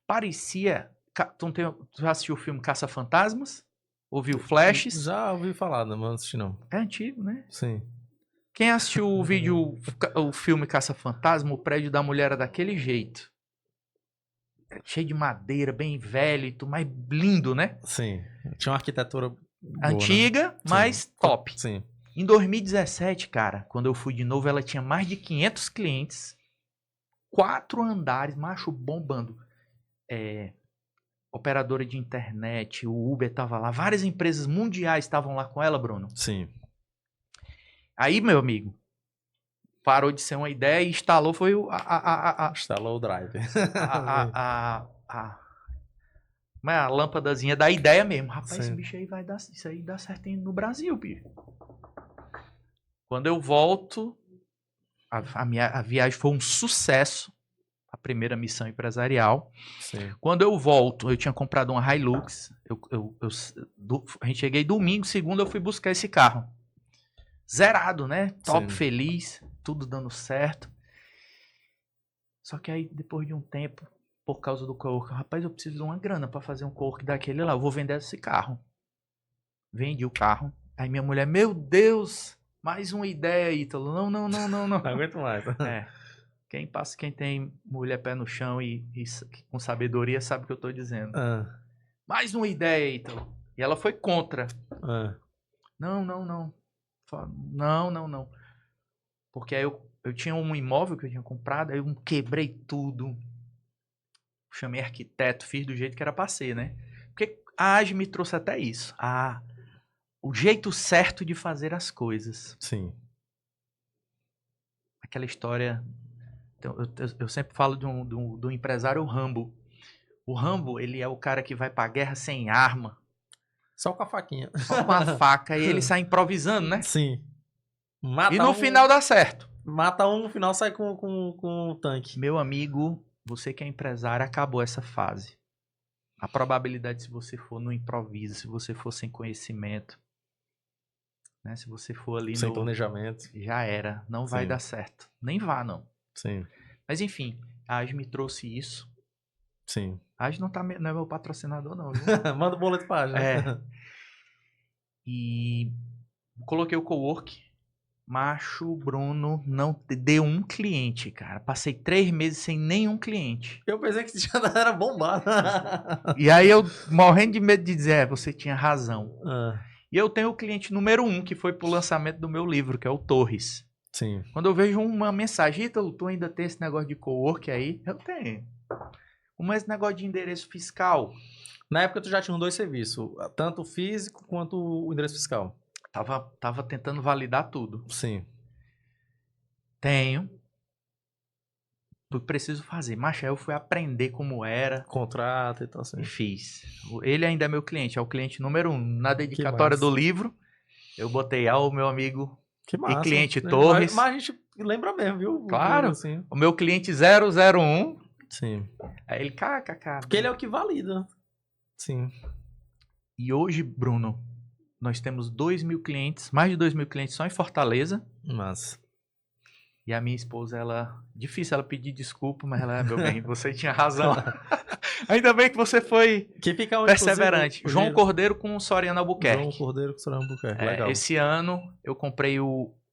Parecia... Tu já assistiu o filme Caça-Fantasmas? Ouviu Flashes? Já ouvi falar, não assisti não. É antigo, né? Sim. Quem assistiu o filme Caça-Fantasma, o prédio da mulher era daquele jeito. Cheio de madeira, bem velho e tudo, mas lindo, né? Sim. Tinha uma arquitetura boa, antiga, né? Mas sim. Top. Sim. Em 2017, cara, quando eu fui de novo, ela tinha mais de 500 clientes, 4 andares, macho, bombando. Operadora de internet, o Uber tava lá, várias empresas mundiais estavam lá com ela, Bruno. Sim. Aí, meu amigo, parou de ser uma ideia e instalou, foi instalou o drive. a lâmpadazinha da ideia mesmo. Rapaz, sim. Esse bicho aí vai dar, isso aí dá certinho no Brasil, bicho. Quando eu volto, a viagem foi um sucesso. A primeira missão empresarial. Sim. Quando eu volto, eu tinha comprado uma Hilux. A gente cheguei domingo, segunda eu fui buscar esse carro. Zerado, né? Top, sim. Feliz, tudo dando certo. Só que aí, depois de um tempo, por causa do cowork, rapaz, eu preciso de uma grana pra fazer um cowork daquele lá. Eu vou vender esse carro. Vendi o carro. Aí minha mulher, meu Deus, mais uma ideia, Ítalo. Não. Não aguento mais. Quem tem mulher pé no chão e com sabedoria sabe o que eu tô dizendo. Mais uma ideia, Ítalo. E ela foi contra. Não. Porque aí eu tinha um imóvel que eu tinha comprado, aí eu quebrei tudo. Chamei arquiteto, fiz do jeito que era pra ser, né? Porque a AGE me trouxe até isso. O jeito certo de fazer as coisas. Sim. Aquela história... Então, eu sempre falo do empresário Rambo. O Rambo, ele é o cara que vai pra guerra sem arma. Só com a faquinha. Só com a faca. E ele sai improvisando, né? Sim. E no final dá certo. Mata um, no final sai com o tanque. Meu amigo, você que é empresário, acabou essa fase. A probabilidade, se você for no improviso, se você for sem conhecimento, né? Se você for ali sem planejamento, já era. Não vai dar certo. Nem vá, não. Sim. Mas enfim, a AGE me trouxe isso. Sim. A AGE não é meu patrocinador, não. Manda o boleto pra AGE. Né? E coloquei o cowork. Macho, Bruno, não deu um cliente, cara. Passei 3 meses sem nenhum cliente. Eu pensei que já era bombado. E aí eu, morrendo de medo de dizer, você tinha razão. E eu tenho o cliente número 1, que foi pro lançamento do meu livro, que é o Torres. Sim. Quando eu vejo uma mensagem, Ítalo, tu ainda tem esse negócio de cowork aí? Eu tenho. Como é esse negócio de endereço fiscal? Na época tu já tinha 2 serviços, tanto o físico quanto o endereço fiscal. Tava tentando validar tudo. Sim. Tenho. Preciso fazer. Mas aí eu fui aprender como era. Contrato e tal assim. E fiz. Ele ainda é meu cliente, é o cliente número 1. Na dedicatória do livro, eu botei o meu amigo... Que massa. E cliente Torres. Mas a gente lembra mesmo, viu? Claro. Assim. O meu cliente 001. Sim. Aí ele, kkk. Porque ele é o que valida. Sim. E hoje, Bruno, nós temos 2.000 clientes, mais de 2.000 clientes só em Fortaleza. Massa. E a minha esposa, difícil ela pedir desculpa, mas ela, meu bem, você tinha razão. Ainda bem que você foi Que fica onde, perseverante. João Cordeiro com Soriano Albuquerque. João Cordeiro com Soriano Albuquerque, legal. Esse ano eu comprei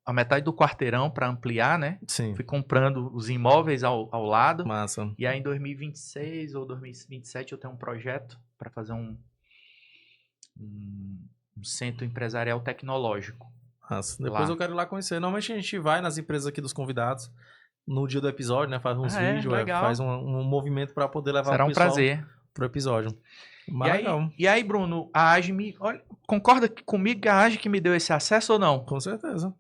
a metade do quarteirão para ampliar, né? Sim. Fui comprando os imóveis ao lado. Massa. E aí em 2026 ou 2027 eu tenho um projeto para fazer um centro empresarial tecnológico. Nossa, depois eu quero ir lá conhecer. Normalmente a gente vai nas empresas aqui dos convidados no dia do episódio, né? Faz uns vídeos, faz um movimento para poder levar o pessoal prazer pro episódio. E aí, Bruno, a AGE concorda comigo que a AGE que me deu esse acesso ou não? Com certeza.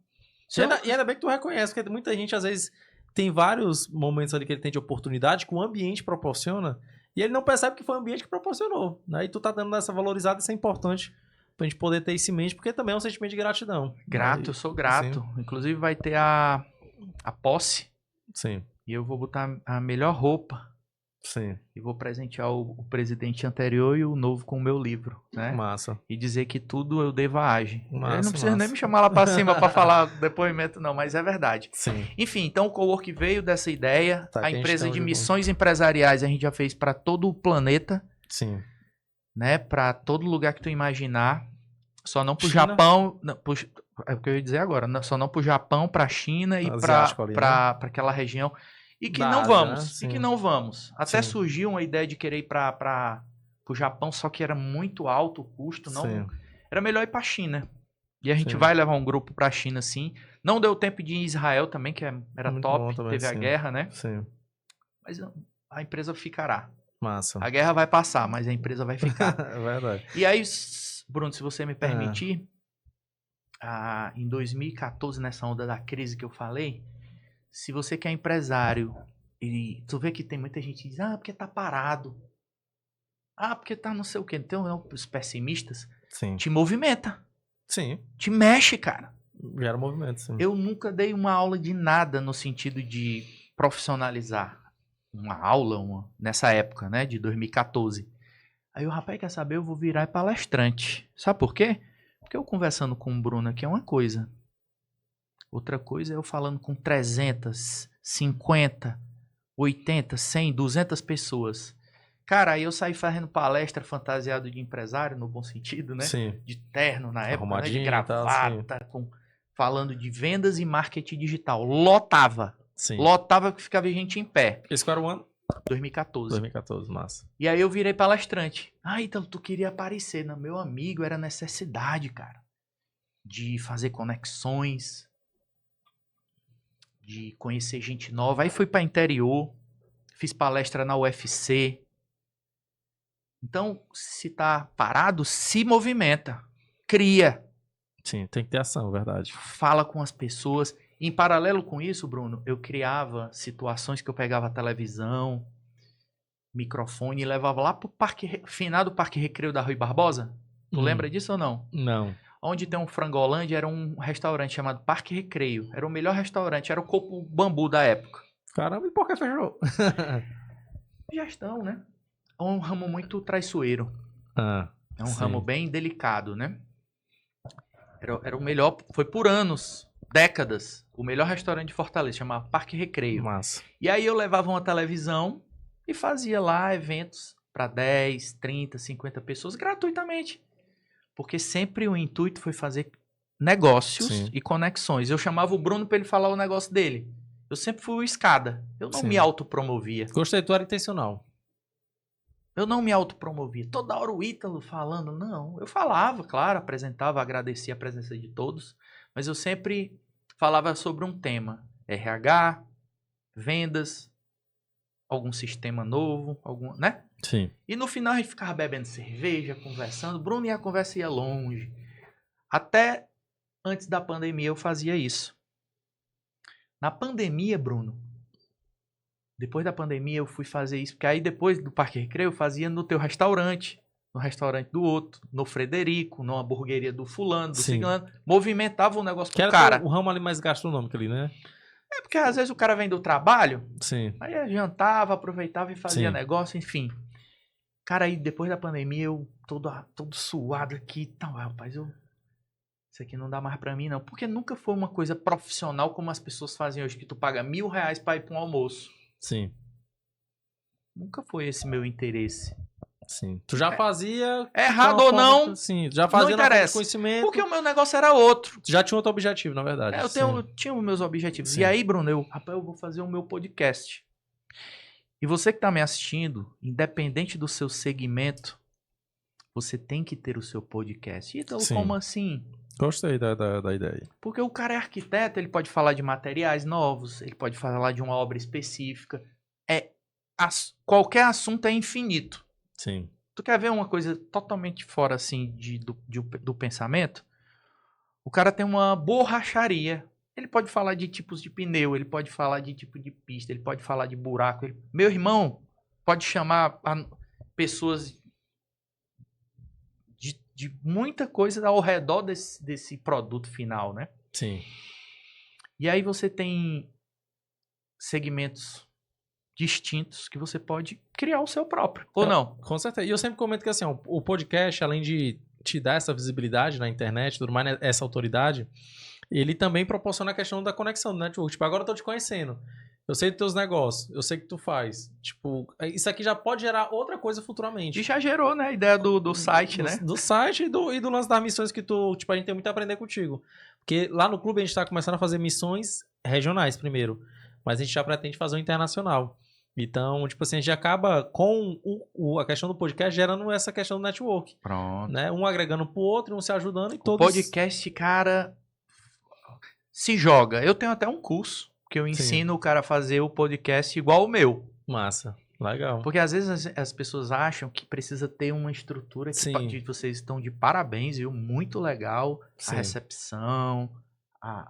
E ainda bem que tu reconhece, porque muita gente às vezes tem vários momentos ali que ele tem de oportunidade que o ambiente proporciona e ele não percebe que foi o ambiente que proporcionou, né? E tu tá dando essa valorizada, isso é importante pra gente poder ter isso em mente, porque também é um sentimento de gratidão. Grato, eu sou grato. Sim. Inclusive vai ter a posse. Sim. E eu vou botar a melhor roupa. Sim. E vou presentear o presidente anterior e o novo com o meu livro, né? Massa. E dizer que tudo eu devo à AGE. Massa, Ele não precisa nem me chamar lá pra cima pra falar depoimento, não, mas é verdade. Sim. Enfim, então o Cowork veio dessa ideia. A empresa de missões empresariais a gente já fez para todo o planeta. Sim. Né? Para todo lugar que tu imaginar. Só não pro Japão. É o que eu ia dizer agora. Só não pro Japão, pra China e pra aquela região. E que não vamos. E que não vamos. Até surgiu uma ideia de querer ir pro Japão, só que era muito alto o custo. Não, era melhor ir pra China. E a gente vai levar um grupo pra China, sim. Não deu tempo de ir em Israel também, que era muito top. Também, teve a guerra, né? Sim. Mas a empresa ficará. Massa. A guerra vai passar, mas a empresa vai ficar. É verdade. E aí, Bruno, se você me permitir, em 2014, nessa onda da crise que eu falei, se você que é empresário e tu vê que tem muita gente que diz, porque tá parado. Porque tá não sei o quê. Então, os pessimistas, te movimenta. Sim. Te mexe, cara. Gera movimento, sim. Eu nunca dei uma aula de nada no sentido de profissionalizar uma aula nessa época, né, de 2014. Aí o rapaz quer saber, eu vou virar palestrante. Sabe por quê? Porque eu conversando com o Bruno aqui é uma coisa. Outra coisa é eu falando com 300, 50, 80, 100, 200 pessoas. Cara, aí eu saí fazendo palestra fantasiado de empresário, no bom sentido, né? Sim. De terno na época, né? De gravata, falando de vendas e marketing digital. Lotava. Sim. Lotava que ficava gente em pé. Esse qual era o ano? 2014. 2014, massa. E aí eu virei palestrante. Então tu queria aparecer. Não, meu amigo, era necessidade, cara. De fazer conexões. De conhecer gente nova. Aí fui para interior. Fiz palestra na UFC. Então, se tá parado, se movimenta. Cria. Sim, tem que ter ação, verdade. Fala com as pessoas. Em paralelo com isso, Bruno, eu criava situações que eu pegava a televisão, microfone e levava lá pro finado Parque Recreio da Rui Barbosa. Tu lembra disso ou não? Não. Onde tem um Frangolândia, era um restaurante chamado Parque Recreio. Era o melhor restaurante, era o Coco Bambu da época. Caramba, e por que fechou? Gestão, né? É um ramo muito traiçoeiro. É um ramo bem delicado, né? Era o melhor, foi por anos, décadas, o melhor restaurante de Fortaleza, chamava Parque Recreio. Massa. E aí eu levava uma televisão e fazia lá eventos para 10, 30, 50 pessoas gratuitamente. Porque sempre o intuito foi fazer negócios e conexões. Eu chamava o Bruno para ele falar o negócio dele. Eu sempre fui o escada. Eu não me autopromovia. Gostei, tu era intencional. Eu não me autopromovia. Toda hora o Ítalo falando, não. Eu falava, claro, apresentava, agradecia a presença de todos. Mas eu sempre falava sobre um tema. RH, vendas, algum sistema novo, né? Sim. E no final a gente ficava bebendo cerveja, conversando. Bruno, e a conversa ia longe. Até antes da pandemia eu fazia isso. Na pandemia, Bruno, depois da pandemia eu fui fazer isso, porque aí depois do Parque Recreio eu fazia no teu restaurante, no restaurante do outro, no Frederico, numa hamburgueria do fulano, do cigano. Movimentava o negócio pro cara. O ramo ali mais gastronômico ali, né? É porque às vezes o cara vem do trabalho, sim. Aí jantava, aproveitava e fazia negócio, enfim. Cara, aí depois da pandemia eu todo suado aqui, rapaz, isso aqui não dá mais pra mim não, porque nunca foi uma coisa profissional como as pessoas fazem hoje, que tu paga R$1.000 pra ir pra um almoço. Sim. Nunca foi esse meu interesse. Sim. Tu já fazia... Errado ou não, sim, já fazia não interessa. Conhecimento. Porque o meu negócio era outro. Tu já tinha outro objetivo, na verdade. Eu tinha os meus objetivos. Sim. E aí, Bruno, rapaz, eu vou fazer o meu podcast. E você que tá me assistindo, independente do seu segmento, você tem que ter o seu podcast. Então, como assim? Gostei da ideia. Porque o cara é arquiteto, ele pode falar de materiais novos, ele pode falar de uma obra específica. Qualquer assunto é infinito. Sim. Tu quer ver uma coisa totalmente fora, assim, do pensamento? O cara tem uma borracharia. Ele pode falar de tipos de pneu, ele pode falar de tipo de pista, ele pode falar de buraco. Meu irmão pode chamar pessoas de muita coisa ao redor desse produto final, né? Sim. E aí você tem segmentos distintos que você pode criar o seu próprio, ou não? Com certeza. E eu sempre comento que assim, o podcast, além de te dar essa visibilidade na internet, tudo mais, essa autoridade, ele também proporciona a questão da conexão do network. Tipo, agora eu tô te conhecendo. Eu sei dos teus negócios, eu sei o que tu faz. Tipo, isso aqui já pode gerar outra coisa futuramente. E já gerou, né, a ideia do site, né? Do site e do lance das missões que tu... Tipo, a gente tem muito a aprender contigo. Porque lá no clube a gente tá começando a fazer missões regionais primeiro. Mas a gente já pretende fazer o internacional. Então, tipo assim, a gente acaba com a questão do podcast gerando essa questão do network. Pronto. Né? Um agregando pro outro, um se ajudando e todos... O podcast, cara, se joga. Eu tenho até um curso que eu ensino o cara a fazer o podcast igual o meu. Massa. Legal. Porque às vezes as pessoas acham que precisa ter uma estrutura que vocês estão de parabéns, viu? Muito legal. Sim. A recepção,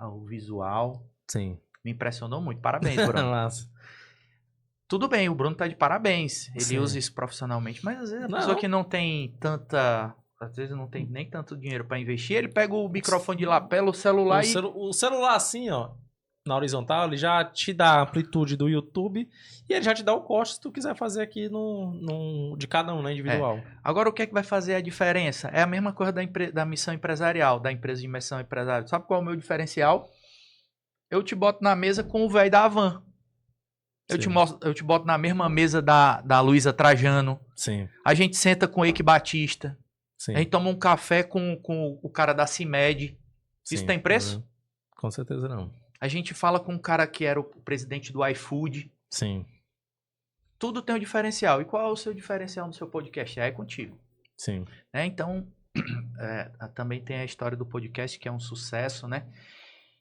o visual. Sim. Me impressionou muito. Parabéns, Bruno. Massa. Tudo bem, o Bruno tá de parabéns. Ele usa isso profissionalmente, mas às vezes a pessoa que não tem tanta... Às vezes não tem nem tanto dinheiro para investir, ele pega o microfone de lapela, o celular o celular assim, ó, na horizontal, ele já te dá a amplitude do YouTube e ele já te dá o corte se tu quiser fazer aqui de cada um, né, individual. Agora, o que é que vai fazer a diferença? É a mesma coisa da missão empresarial, da empresa de imersão empresarial. Sabe qual é o meu diferencial? Eu te boto na mesa com o velho da Havan. Eu te boto na mesma mesa da Luísa Trajano. Sim. A gente senta com o Eike Batista. Sim. A gente toma um café com o cara da CIMED. Isso tem preço? Com certeza não. A gente fala com um cara que era o presidente do iFood. Sim. Tudo tem um diferencial. E qual é o seu diferencial no seu podcast? É contigo. Sim. Então, também tem a história do podcast, que é um sucesso, né?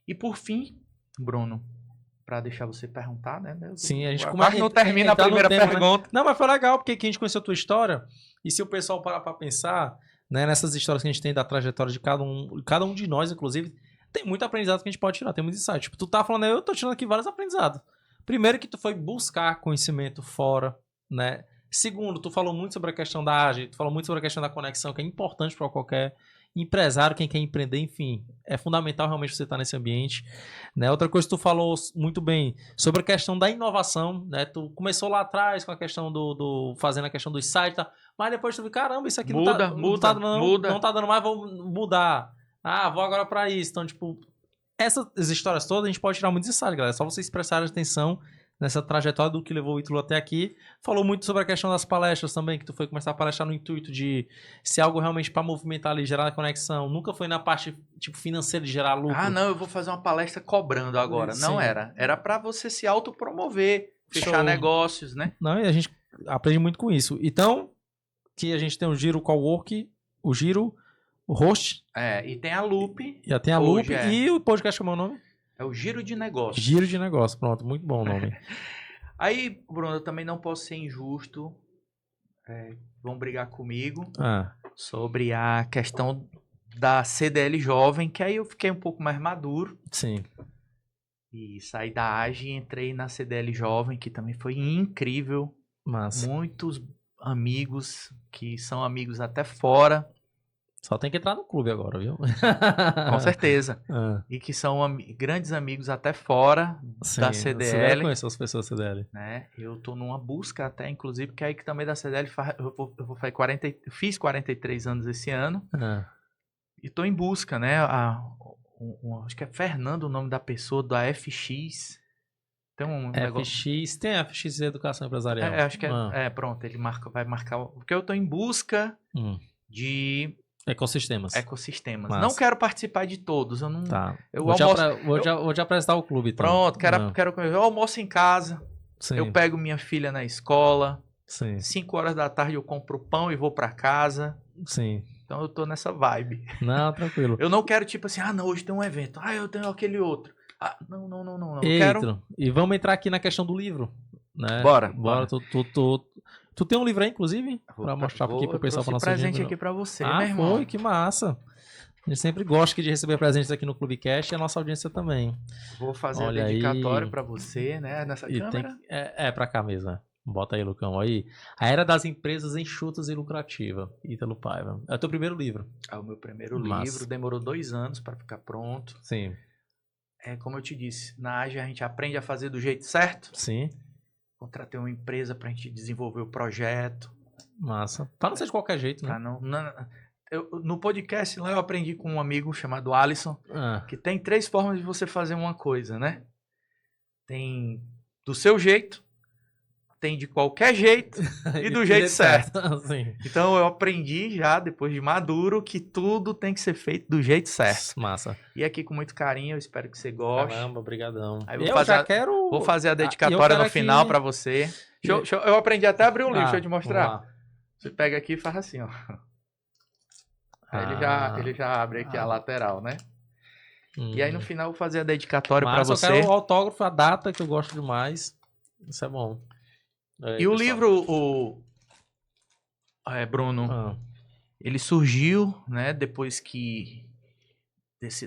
E por fim, Bruno, para deixar você perguntar, né? Sim, a gente não termina a primeira pergunta. Né? Não, mas foi legal, porque aqui a gente conheceu a tua história. E se o pessoal parar pra pensar, né, nessas histórias que a gente tem da trajetória de cada um de nós, inclusive, tem muito aprendizado que a gente pode tirar, tem muito insight. Tipo, tu tá falando, eu tô tirando aqui vários aprendizados. Primeiro que tu foi buscar conhecimento fora, né? Segundo, tu falou muito sobre a questão da ágil, tu falou muito sobre a questão da conexão, que é importante para qualquer empresário, quem quer empreender, enfim, é fundamental realmente você estar nesse ambiente, né? Outra coisa que tu falou muito bem sobre a questão da inovação, né? Tu começou lá atrás com a questão fazendo a questão dos sites, tá? Mas depois tu viu, caramba, isso aqui não tá dando mais, vou mudar. Vou agora para isso. Então, tipo, essas histórias todas a gente pode tirar muito insight, galera. É só vocês prestarem atenção nessa trajetória do que levou o Ítalo até aqui. Falou muito sobre a questão das palestras também, que tu foi começar a palestrar no intuito de ser algo realmente para movimentar ali, gerar conexão. Nunca foi na parte tipo financeira de gerar lucro. Não, eu vou fazer uma palestra cobrando agora. Sim. Não era. Era para você se autopromover, fechar negócios, né? Não, e a gente aprende muito com isso. Então, que a gente tem o Giro Cowork, o Giro, o Host. E tem a Loop. E tem a Loop. E o podcast, como é o nome? É o Giro de Negócios. Giro de Negócios, pronto, muito bom o nome. Aí, Bruno, eu também não posso ser injusto. Vão brigar comigo sobre a questão da CDL jovem, que aí eu fiquei um pouco mais maduro. Sim. E saí da AGE e entrei na CDL jovem, que também foi incrível. Massa. Muitos amigos que são amigos até fora. Só tem que entrar no clube agora, viu? Com certeza. E que são grandes amigos até fora da CDL. Você deve conhecer as pessoas da CDL. Né? Eu tô numa busca até, inclusive, porque aí que também da CDL eu vou fazer fiz 43 anos esse ano. E tô em busca, né? Acho que é Fernando o nome da pessoa, da FX. Tem um FX, negócio... tem FX Educação Empresarial. Acho que pronto, ele vai marcar... Porque eu tô em busca de... Ecossistemas. Mas... Não quero participar de todos, eu não... Tá. Eu vou te apresentar o clube, então. Pronto, eu almoço em casa, Sim. Eu pego minha filha na escola, Sim. 5 horas da tarde eu compro pão e vou pra casa. Sim. Então eu tô nessa vibe. Não, tranquilo. Eu não quero tipo assim, não, hoje tem um evento, eu tenho aquele outro. Não. Eu Eita, quero... E vamos entrar aqui na questão do livro, né? Bora. Tu tem um livro aí, inclusive? Pra mostrar aqui pro pessoal, pra nossa presente gente aqui pra você, meu irmão. Foi, que massa. A gente sempre gosta de receber presentes aqui no Clubecast e a nossa audiência também. Vou fazer a dedicatória pra você, né? Nessa câmera. Pra cá mesmo, né? Bota aí, Lucão, aí. A Era das Empresas Enxutas e Lucrativa, Ítalo Paiva. É o teu primeiro livro. É o meu primeiro livro, demorou 2 anos pra ficar pronto. Sim. Como eu te disse, na Ágia a gente aprende a fazer do jeito certo. Sim. Contratei uma empresa pra gente desenvolver o projeto. Massa. Pra não ser de qualquer jeito, né? No podcast lá eu aprendi com um amigo chamado Alisson, que tem 3 formas de você fazer uma coisa, né? Tem do seu jeito, tem de qualquer jeito e do jeito certo. Então eu aprendi já, depois de maduro, que tudo tem que ser feito do jeito certo. Massa. E aqui com muito carinho, eu espero que você goste. Caramba, brigadão. Aí vou fazer a dedicatória no final pra você. Eu aprendi até a abrir um livro, deixa eu te mostrar. Você pega aqui e faz assim, ó. Aí ele já abre aqui a lateral, né? E aí no final eu vou fazer a dedicatória pra você. Eu quero o autógrafo, a data, que eu gosto demais. Isso é bom. Aí, o livro, Bruno, ele surgiu, né, depois que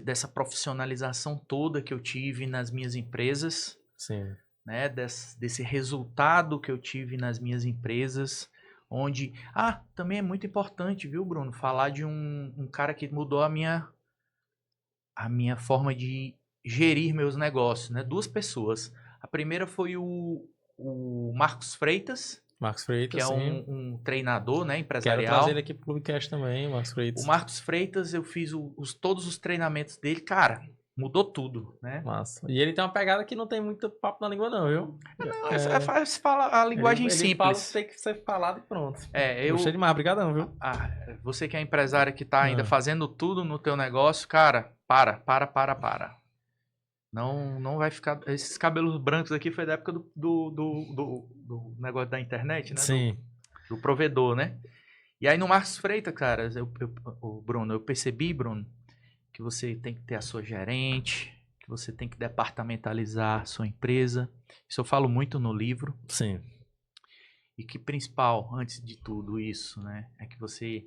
dessa profissionalização toda que eu tive nas minhas empresas. Sim. Né, desse resultado que eu tive nas minhas empresas, onde... também é muito importante, viu, Bruno, falar de um cara que mudou a minha forma de gerir meus negócios, né? 2 pessoas. A primeira foi o Marcos Freitas, que é um treinador, né, empresarial. Quero trazer ele aqui pro Clubecast também, Marcos Freitas. O Marcos Freitas, eu fiz todos os treinamentos dele, cara, mudou tudo, né? Massa. E ele tem uma pegada que não tem muito papo na língua não, viu? Fala a linguagem simples. Tem que ser falado e pronto. Eu gostei demais, brigadão, viu? Você que é empresário que tá ainda fazendo tudo no teu negócio, cara, para. Não vai ficar... Esses cabelos brancos aqui foi da época do negócio da internet, né? Sim. Do provedor, né? E aí no Marcos Freitas, cara, Bruno, eu percebi, Bruno, que você tem que ter a sua gerente, que você tem que departamentalizar a sua empresa. Isso eu falo muito no livro. Sim. E que principal, antes de tudo isso, né, é que você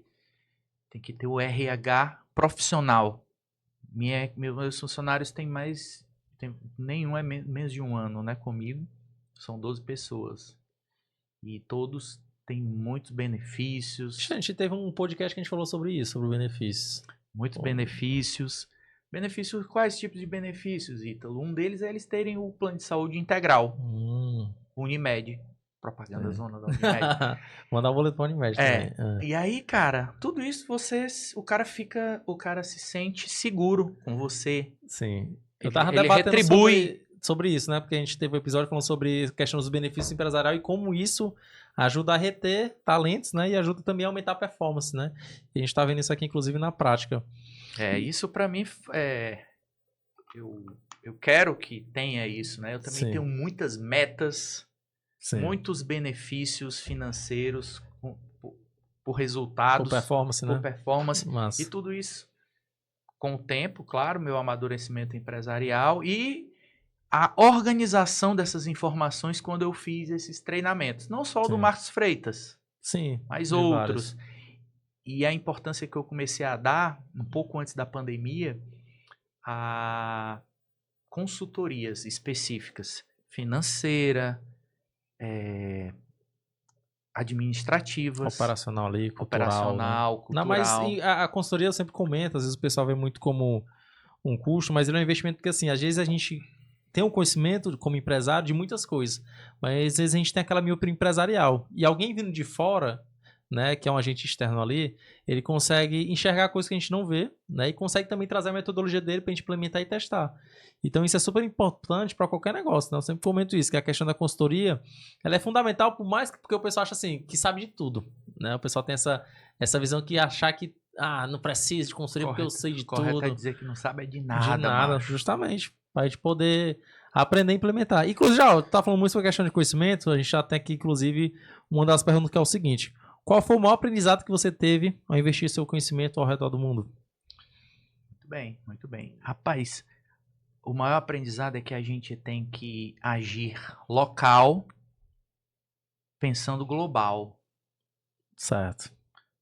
tem que ter o RH profissional. Meus funcionários têm nenhum é menos de 1 ano, né, comigo. São 12 pessoas. E todos têm muitos benefícios. A gente teve um podcast que a gente falou sobre isso, sobre benefícios. Muitos benefícios. Benefícios, quais tipos de benefícios, Ítalo? Um deles é eles terem o plano de saúde integral. Unimed. Propaganda zona da Unimed. Mandar o boleto pra Unimed também. E aí, cara, tudo isso o cara se sente seguro com você. Sim. Eu tava debatendo sobre isso, né? Porque a gente teve um episódio falando sobre a questão dos benefícios empresariais e como isso ajuda a reter talentos, né? E ajuda também a aumentar a performance, né? E a gente tá vendo isso aqui, inclusive, na prática. Isso pra mim eu quero que tenha isso, né? Eu também tenho muitas metas, muitos benefícios financeiros por resultados. Por performance, né? Por performance. Massa. E tudo isso com o tempo, claro, meu amadurecimento empresarial e a organização dessas informações quando eu fiz esses treinamentos. Não só o do Marcos Freitas, mas outros. Vários. E a importância que eu comecei a dar, um pouco antes da pandemia, a consultorias específicas, financeira, administrativas. Operacional ali, cultural. Cultural. Não, mas a consultoria eu sempre comento, às vezes o pessoal vê muito como um custo, mas ele é um investimento porque, assim, às vezes a gente tem um conhecimento como empresário de muitas coisas, mas às vezes a gente tem aquela miopia empresarial. E alguém vindo de fora né, que é um agente externo ali, ele consegue enxergar coisas que a gente não vê, né, e consegue também trazer a metodologia dele para a gente implementar e testar. Então isso é super importante para qualquer negócio, né? Eu sempre comento isso, que a questão da consultoria, ela é fundamental, por mais que porque o pessoal acha assim, que sabe de tudo, né? O pessoal tem essa visão que achar que não preciso de consultoria porque eu sei de correto tudo. É dizer que não sabe de De nada, nada, macho. justamente. Para a gente poder aprender a implementar. Inclusive, já tá falando muito sobre questão de conhecimento, a gente já tem aqui, inclusive, uma das perguntas que é o seguinte: qual foi o maior aprendizado que você teve ao investir seu conhecimento ao redor do mundo? Muito bem, muito bem. Rapaz, o maior aprendizado é que a gente tem que agir local pensando global. Certo.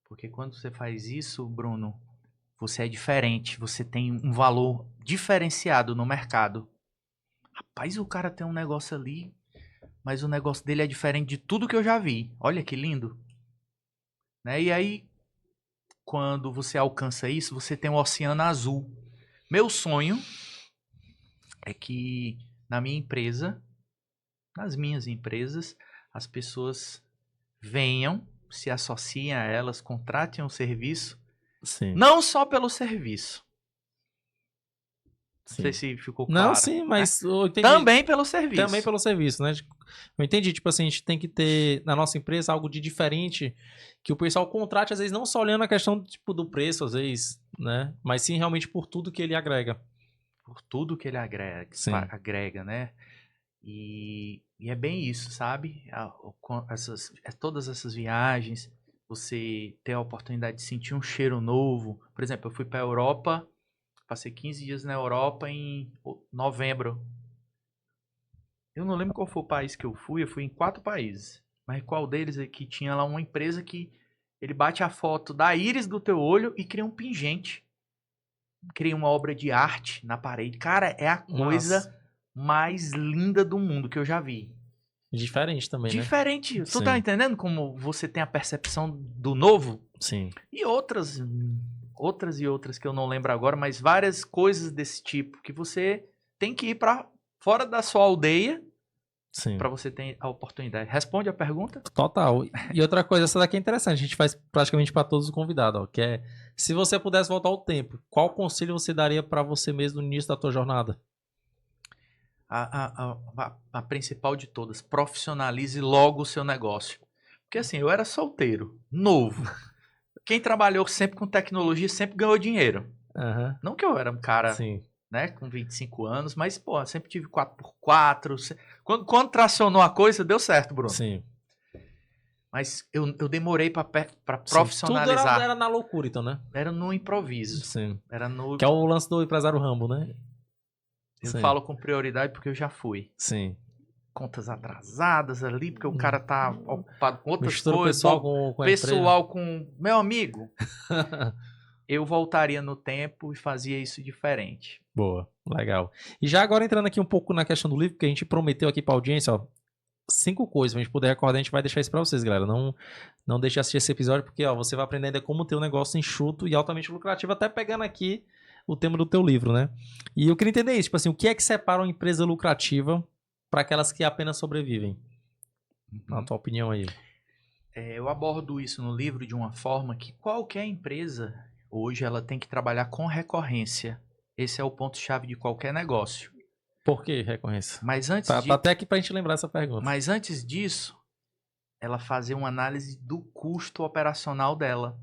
Porque quando você faz isso, Bruno, você é diferente, você tem um valor diferenciado no mercado. Rapaz, o cara tem um negócio ali, mas o negócio dele é diferente de tudo que eu já vi. Olha que lindo. Né? E aí, quando você alcança isso, você tem um oceano azul. Meu sonho é que na minha empresa, nas minhas empresas, as pessoas venham, se associem a elas, contratem um serviço, Sim. não só pelo serviço. Sim. Não sei se ficou claro. Não, claro. sim, mas né? eu entendi. Também pelo serviço. Também pelo serviço, né? Eu entendi, tipo assim, a gente tem que ter na nossa empresa algo de diferente que o pessoal contrate, às vezes, não só olhando a questão tipo, do preço, às vezes, né? Mas sim realmente por tudo que ele agrega. Por tudo que ele agrega, né? E é bem isso, sabe? Todas essas viagens, você ter a oportunidade de sentir um cheiro novo. Por exemplo, eu fui para a Europa, passei 15 dias na Europa em novembro. Eu não lembro qual foi o país que eu fui em 4 países. Mas qual deles é que tinha lá uma empresa que ele bate a foto da íris do teu olho e cria um pingente. Cria uma obra de arte na parede. Cara, é a coisa mais linda do mundo que eu já vi. Diferente também, Diferente. né? Tu tá entendendo como você tem a percepção do novo? Sim. E outras que eu não lembro agora, mas várias coisas desse tipo que você tem que ir para fora da sua aldeia para você ter a oportunidade. Responde a pergunta? Total. E outra coisa, essa daqui é interessante, a gente faz praticamente para todos os convidados, ó, que é, se você pudesse voltar ao tempo, qual conselho você daria para você mesmo no início da tua jornada? A principal de todas, profissionalize logo o seu negócio. Porque assim, eu era solteiro, novo. Quem trabalhou sempre com tecnologia sempre ganhou dinheiro. Uhum. Não que eu era um cara, né, com 25 anos, mas, pô, sempre tive 4x4. Quando tracionou a coisa, deu certo, Bruno. Sim. Mas eu demorei pra profissionalizar. Tudo era na loucura, então, né? Era no improviso. Sim. Era no... Que é o lance do empresário Rambo, né? Eu falo com prioridade porque eu já fui. Sim. Contas atrasadas ali, porque o cara tá ocupado com outras Mistura coisas. Pessoal com meu amigo. Eu voltaria no tempo e fazia isso diferente. Boa, legal. E já agora entrando aqui um pouco na questão do livro, que a gente prometeu aqui pra audiência, ó, 5 coisas, pra gente poder recordar, a gente vai deixar isso pra vocês, galera. Não deixe de assistir esse episódio, porque ó, você vai aprender ainda como ter um negócio enxuto e altamente lucrativo, até pegando aqui o tema do teu livro, né? E eu queria entender isso, tipo assim, o que é que separa uma empresa lucrativa para aquelas que apenas sobrevivem? Na tua opinião aí. Eu abordo isso no livro de uma forma que qualquer empresa, hoje, ela tem que trabalhar com recorrência. Esse é o ponto-chave de qualquer negócio. Por que recorrência? Mas antes tá até aqui pra gente lembrar essa pergunta. Mas antes disso, ela fazer uma análise do custo operacional dela.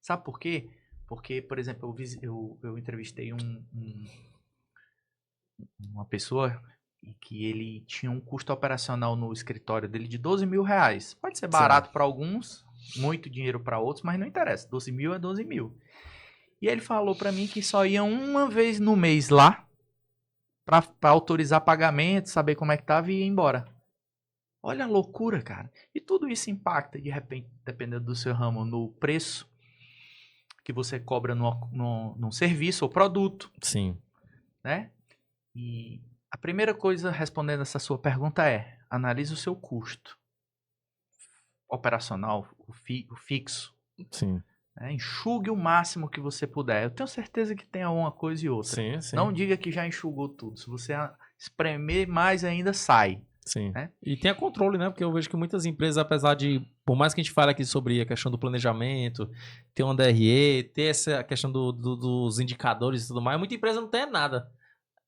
Sabe por quê? Porque, por exemplo, eu entrevistei uma pessoa que ele tinha um custo operacional no escritório dele de 12 mil reais. Pode ser barato para alguns, muito dinheiro para outros, mas não interessa. 12 mil é 12 mil. E ele falou para mim que só ia uma vez no mês lá para autorizar pagamento, saber como é que tava e ir embora. Olha a loucura, cara. E tudo isso impacta, de repente, dependendo do seu ramo, no preço que você cobra num serviço ou produto. Sim. Né? E a primeira coisa, respondendo essa sua pergunta, é analise o seu custo operacional, o fixo. Sim. Enxugue o máximo que você puder. Eu tenho certeza que tem uma coisa e outra. Sim. Não diga que já enxugou tudo. Se você espremer mais ainda, sai. Sim. Né? E tenha controle, né? Porque eu vejo que muitas empresas, apesar de, por mais que a gente fale aqui sobre a questão do planejamento, ter uma DRE, ter essa questão dos indicadores e tudo mais, muita empresa não tem nada.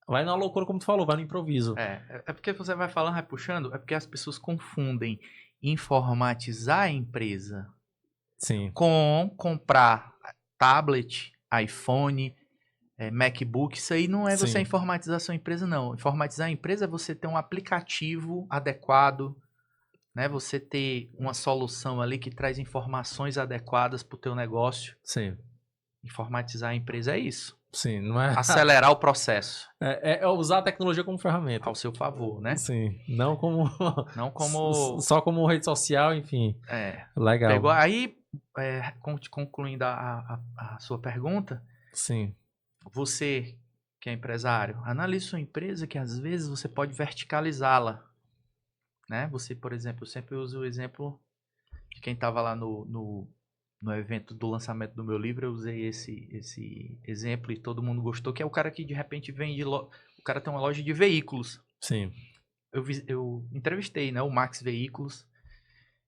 Vai na loucura, como tu falou, vai no improviso. É porque você vai falando, vai puxando, é porque as pessoas confundem informatizar a empresa com comprar tablet, iPhone, MacBook. Isso aí não é você informatizar a sua empresa, não. Informatizar a empresa é você ter um aplicativo adequado, né? Você ter uma solução ali que traz informações adequadas para o teu negócio. Sim. Informatizar a empresa é isso. Sim, não é... Acelerar o processo. É usar a tecnologia como ferramenta. Ao seu favor, né? Sim, não como... Não como... Só como rede social, enfim. Legal. Pegou aí, concluindo a sua pergunta. Sim. Você, que é empresário, analise sua empresa que às vezes você pode verticalizá-la. Né? Você, por exemplo, eu sempre uso o exemplo de quem estava lá no evento do lançamento do meu livro, eu usei esse exemplo e todo mundo gostou, que é o cara que de repente vende... O cara tem uma loja de veículos. Sim. Eu entrevistei, né, o Max Veículos.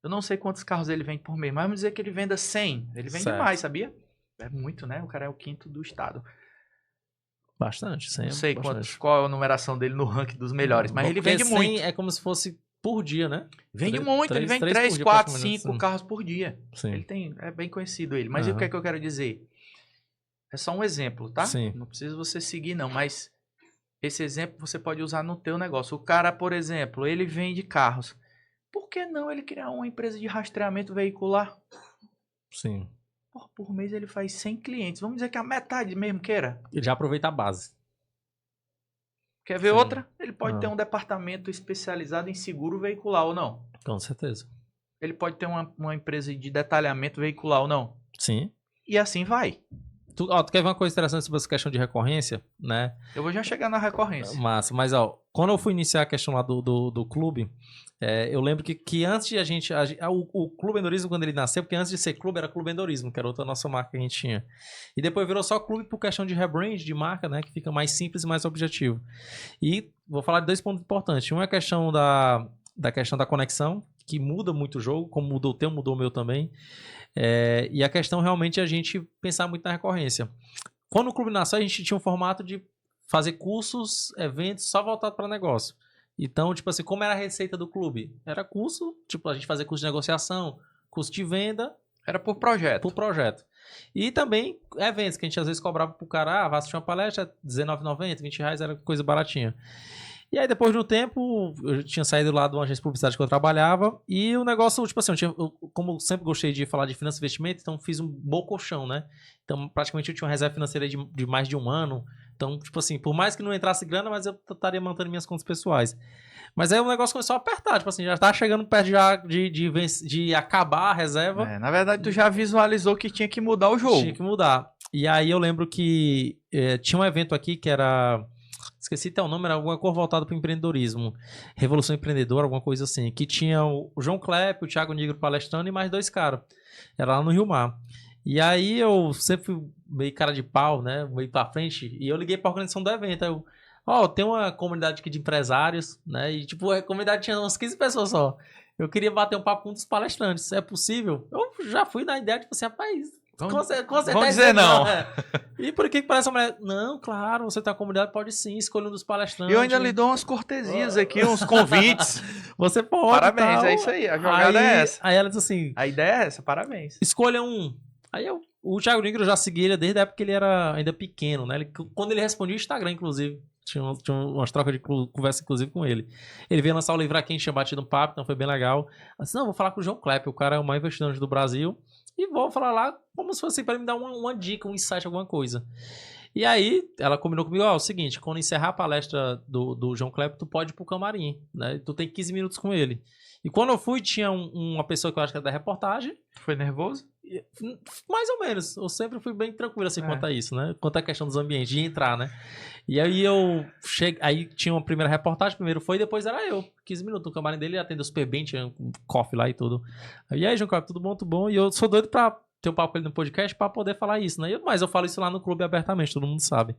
Eu não sei quantos carros ele vende por mês, mas vamos dizer que ele venda 100. Ele vende mais, sabia? É muito, né? O cara é o 5º do estado. Bastante, 100. Não sei qual é a numeração dele no ranking dos melhores, mas ele vende 100 muito. É como se fosse por dia, né? Vende muito, ele vende 3, 4, 5 carros por dia. Sim. Ele tem, é bem conhecido ele. Mas o que é que eu quero dizer? É só um exemplo, tá? Sim. Não precisa você seguir não, mas esse exemplo você pode usar no teu negócio. O cara, por exemplo, ele vende carros. Por que não ele criar uma empresa de rastreamento veicular? Sim. Por mês ele faz 100 clientes. Vamos dizer que a metade mesmo queira. Ele já aproveita a base. Quer ver outra? Ele pode ter um departamento especializado em seguro veicular ou não. Com certeza. Ele pode ter uma empresa de detalhamento veicular ou não. Sim. E assim vai. Tu quer ver uma coisa interessante sobre essa questão de recorrência, né? Eu vou já chegar na recorrência. Massa, mas quando eu fui iniciar a questão lá do clube, eu lembro que antes de a gente... O Clube Endorismo, quando ele nasceu, porque antes de ser clube, era Clube Endorismo, que era outra nossa marca que a gente tinha. E depois virou só clube por questão de rebrand, de marca, né? Que fica mais simples e mais objetivo. E vou falar de 2 pontos importantes. Um é a questão da questão da conexão, que muda muito o jogo, como mudou o teu, mudou o meu também. E a questão realmente é a gente pensar muito na recorrência. Quando o clube nasceu, a gente tinha um formato de fazer cursos, eventos só voltado para negócio. Então, tipo assim, como era a receita do clube? Era curso, tipo, a gente fazia curso de negociação, curso de venda. Era por projeto. Por projeto. E também eventos que a gente às vezes cobrava pro cara, vai assistir uma palestra, R$19,90, R$20, era coisa baratinha. E aí, depois de um tempo, eu tinha saído lá de uma agência de publicidade que eu trabalhava e o negócio, tipo assim, como eu sempre gostei de falar de finanças e investimento, então fiz um bom colchão, né? Então, praticamente eu tinha uma reserva financeira de mais de um ano. Então, tipo assim, por mais que não entrasse grana, mas eu estaria mantendo minhas contas pessoais. Mas aí o negócio começou a apertar, tipo assim, já tava chegando perto de acabar a reserva. Na verdade, tu já visualizou que tinha que mudar o jogo. Tinha que mudar. E aí eu lembro que tinha um evento aqui que era... Esqueci até o nome, era alguma coisa voltada para o empreendedorismo. Revolução Empreendedora, alguma coisa assim. Que tinha o João Klepp, o Thiago Nigro palestrando e mais 2 caras. Era lá no Rio Mar. E aí eu sempre fui meio cara de pau, né? Meio pra frente. E eu liguei pra organização do evento. Aí eu, tem uma comunidade aqui de empresários, né? E tipo, a comunidade tinha umas 15 pessoas só. Eu queria bater um papo com um dos palestrantes. É possível? Eu já fui na ideia, tipo assim, rapaz... Vamos dizer não. E por que parece uma mulher? Não, claro, você tá na comunidade, pode sim, escolher um dos palestrantes. Eu ainda lhe dou umas cortesias aqui, uns convites. Você pode. Parabéns, é isso aí, a jogada é essa. Aí ela diz assim... A ideia é essa, parabéns. Escolha um. Aí o Thiago Nigro eu já segui ele desde a época que ele era ainda pequeno, né? Quando ele respondia o Instagram, inclusive. Tinha umas trocas de conversa, inclusive, com ele. Ele veio lançar o livro aqui, a gente tinha batido um papo, então foi bem legal. Assim, não, vou falar com o João Klepp, o cara é o maior investidor do Brasil. E vou falar lá como se fosse para ele me dar uma dica, um insight, alguma coisa. E aí, ela combinou comigo, é o seguinte, quando encerrar a palestra do João Klepp, tu pode ir pro camarim, né? Tu tem 15 minutos com ele. E quando eu fui, tinha uma pessoa que eu acho que era da reportagem. Foi nervoso? Mais ou menos. Eu sempre fui bem tranquilo assim quanto a isso, né? Quanto à questão dos ambientes, de entrar, né? E aí eu cheguei... Aí tinha uma primeira reportagem, primeiro foi, e depois era eu. 15 minutos no camarim dele, atendeu super bem, tinha um coffee lá e tudo. E aí, João Klepp, tudo bom, tudo bom? E eu sou doido pra ter um papo com ele no podcast pra poder falar isso, né? Mas eu falo isso lá no clube abertamente, todo mundo sabe.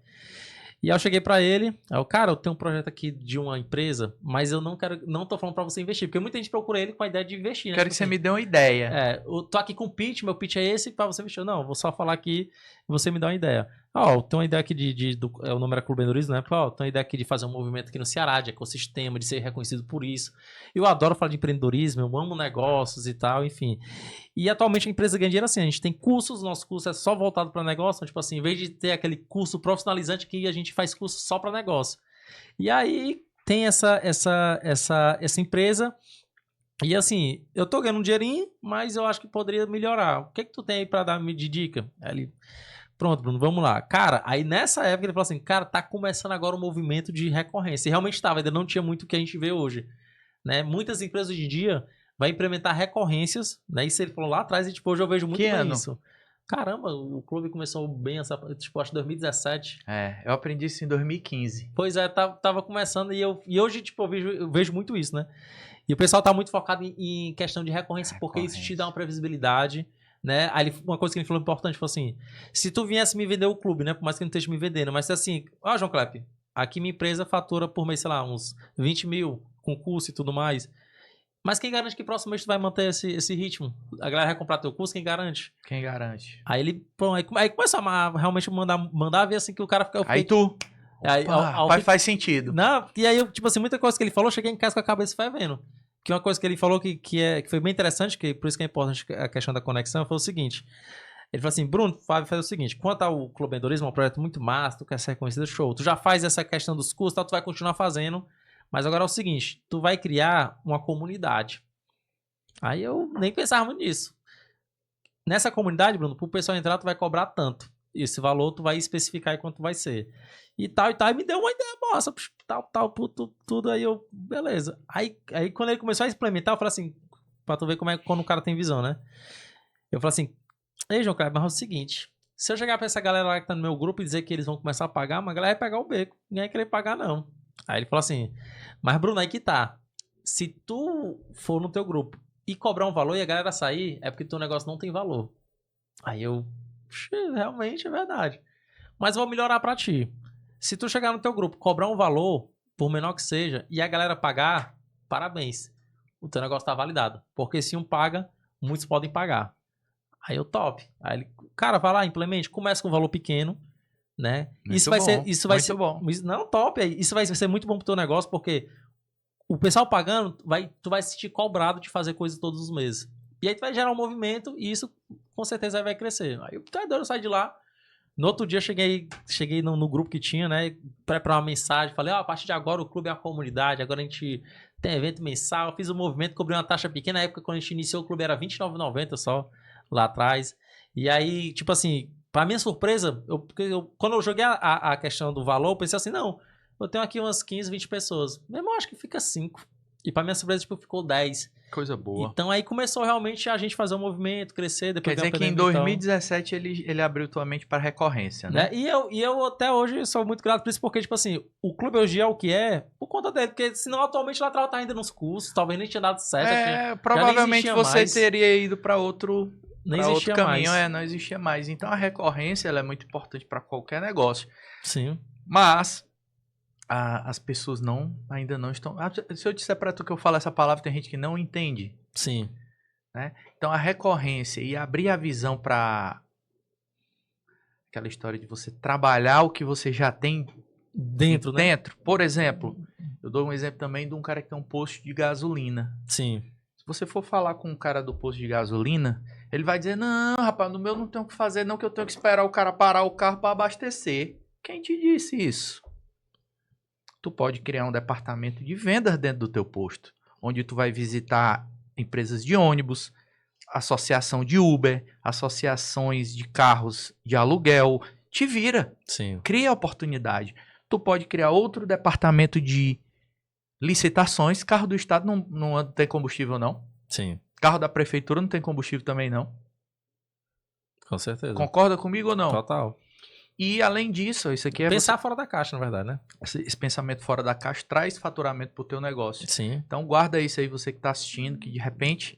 E aí eu cheguei pra ele, aí eu, cara, eu tenho um projeto aqui de uma empresa, mas eu não tô falando pra você investir, porque muita gente procura ele com a ideia de investir, né? Quero que você me dê uma ideia. Eu tô aqui com o pitch, meu pitch é esse, pra você investir. Não, vou só falar aqui e você me dá uma ideia. Ó, tem uma ideia aqui o nome era Clube Empreendedorismo, né? Ó, tem uma ideia aqui de fazer um movimento aqui no Ceará, de ecossistema, de ser reconhecido por isso. Eu adoro falar de empreendedorismo, eu amo negócios e tal, enfim. E atualmente a empresa ganha dinheiro assim, a gente tem cursos, nosso curso é só voltado para negócio, então, tipo assim, em vez de ter aquele curso profissionalizante que a gente faz curso só para negócio. E aí tem essa empresa, e assim, eu tô ganhando um dinheirinho, mas eu acho que poderia melhorar. O que tu tem aí para dar-me de dica? Aí ele, pronto, Bruno, vamos lá. Cara, aí nessa época ele falou assim, cara, tá começando agora o movimento de recorrência. E realmente estava, ainda não tinha muito o que a gente vê hoje, né? Muitas empresas hoje em dia vai implementar recorrências, né? Isso ele falou lá atrás e, tipo, hoje eu vejo muito bem isso. Caramba, o clube começou bem, tipo, acho que 2017. Eu aprendi isso em 2015. Pois é, tava começando e hoje, tipo, eu vejo muito isso, né? E o pessoal tá muito focado em questão de recorrência, porque isso te dá uma previsibilidade, né? Aí uma coisa que ele falou importante foi assim, se tu viesse me vender o clube, né? Por mais que não esteja me vendendo, mas assim, João Klepp, aqui minha empresa fatura por mês, sei lá, uns 20 mil, com curso e tudo mais. Mas quem garante que próximo mês tu vai manter esse ritmo? A galera vai comprar teu curso, quem garante? Quem garante? Aí ele, pô, aí começa a realmente mandar ver assim que o cara fica... Aí tu... faz sentido. Não, e aí, tipo assim, muita coisa que ele falou, cheguei em casa com a cabeça fervendo. Que uma coisa que ele falou que foi bem interessante, que por isso que é importante a questão da conexão, foi o seguinte. Ele falou assim, Bruno, Fábio, faz o seguinte, quanto ao Clube Empreendedorismo, é um projeto muito massa, tu quer ser reconhecido, show. Tu já faz essa questão dos cursos, tu vai continuar fazendo. Mas agora é o seguinte, tu vai criar uma comunidade. Aí eu nem pensava muito nisso. Nessa comunidade, Bruno, pro pessoal entrar, tu vai cobrar tanto. Esse valor tu vai especificar aí quanto vai ser. E tal, e me deu uma ideia, nossa, tal, tudo aí eu, beleza. Aí quando ele começou a implementar, eu falei assim, pra tu ver como é quando o cara tem visão, né? Eu falei assim, ei, João Kleber, mas é o seguinte, se eu chegar pra essa galera lá que tá no meu grupo e dizer que eles vão começar a pagar, mas a galera vai pegar o beco, ninguém vai querer pagar não. Aí ele falou assim, mas Bruno, aí que tá, se tu for no teu grupo e cobrar um valor e a galera sair, é porque teu negócio não tem valor. Aí eu, realmente é verdade. Mas vou melhorar pra ti. Se tu chegar no teu grupo, cobrar um valor, por menor que seja, e a galera pagar, parabéns. O teu negócio tá validado. Porque se um paga, muitos podem pagar. Aí eu top. Aí ele, cara, vai lá, implemente, começa com um valor pequeno, né? Isso vai ser bom. Não, top. Isso vai ser muito bom pro teu negócio, porque o pessoal pagando, tu vai se sentir cobrado de fazer coisas todos os meses. E aí tu vai gerar um movimento e isso com certeza vai crescer. Aí eu saí de lá. No outro dia cheguei no grupo que tinha, né? Preparar uma mensagem. Falei, a partir de agora o clube é a comunidade. Agora a gente tem evento mensal. Eu fiz um movimento, cobri uma taxa pequena. Na época, quando a gente iniciou o clube, era R$29,90 só, lá atrás. E aí, tipo assim, pra minha surpresa, quando eu joguei a questão do valor, eu pensei assim, não, eu tenho aqui umas 15, 20 pessoas. Mesmo eu acho que fica 5. E pra minha surpresa, tipo, ficou 10. Coisa boa. Então aí começou realmente a gente fazer um movimento, crescer. Depois quer dizer que em 2017 ele abriu tua mente para recorrência, né? E eu até hoje sou muito grato por isso, porque, tipo assim, o clube hoje é o que é por conta dele, porque senão atualmente lá atrás tá ainda nos cursos, talvez nem tinha dado certo. Provavelmente você mais. Teria ido para outro caminho, mais. Não existia mais. Então a recorrência ela é muito importante para qualquer negócio. Sim. Mas as pessoas ainda não estão... se eu disser para tu que eu falo essa palavra, tem gente que não entende. Sim. Né? Então a recorrência e abrir a visão para aquela história de você trabalhar o que você já tem dentro. Por exemplo, eu dou um exemplo também de um cara que tem um posto de gasolina. Sim. Se você for falar com um cara do posto de gasolina, ele vai dizer, não, rapaz, no meu não tenho o que fazer, não, que eu tenho que esperar o cara parar o carro para abastecer. Quem te disse isso? Tu pode criar um departamento de vendas dentro do teu posto, onde tu vai visitar empresas de ônibus, associação de Uber, associações de carros de aluguel. Te vira. Sim. Cria oportunidade. Tu pode criar outro departamento de licitações. Carro do Estado não tem combustível, não. Sim. Carro da prefeitura não tem combustível também, não. Com certeza. Concorda comigo ou não? Total. E além disso, isso aqui é... Pensar fora da caixa, na verdade, né? Esse pensamento fora da caixa traz faturamento pro teu negócio. Sim. Então guarda isso aí, você que tá assistindo, que de repente...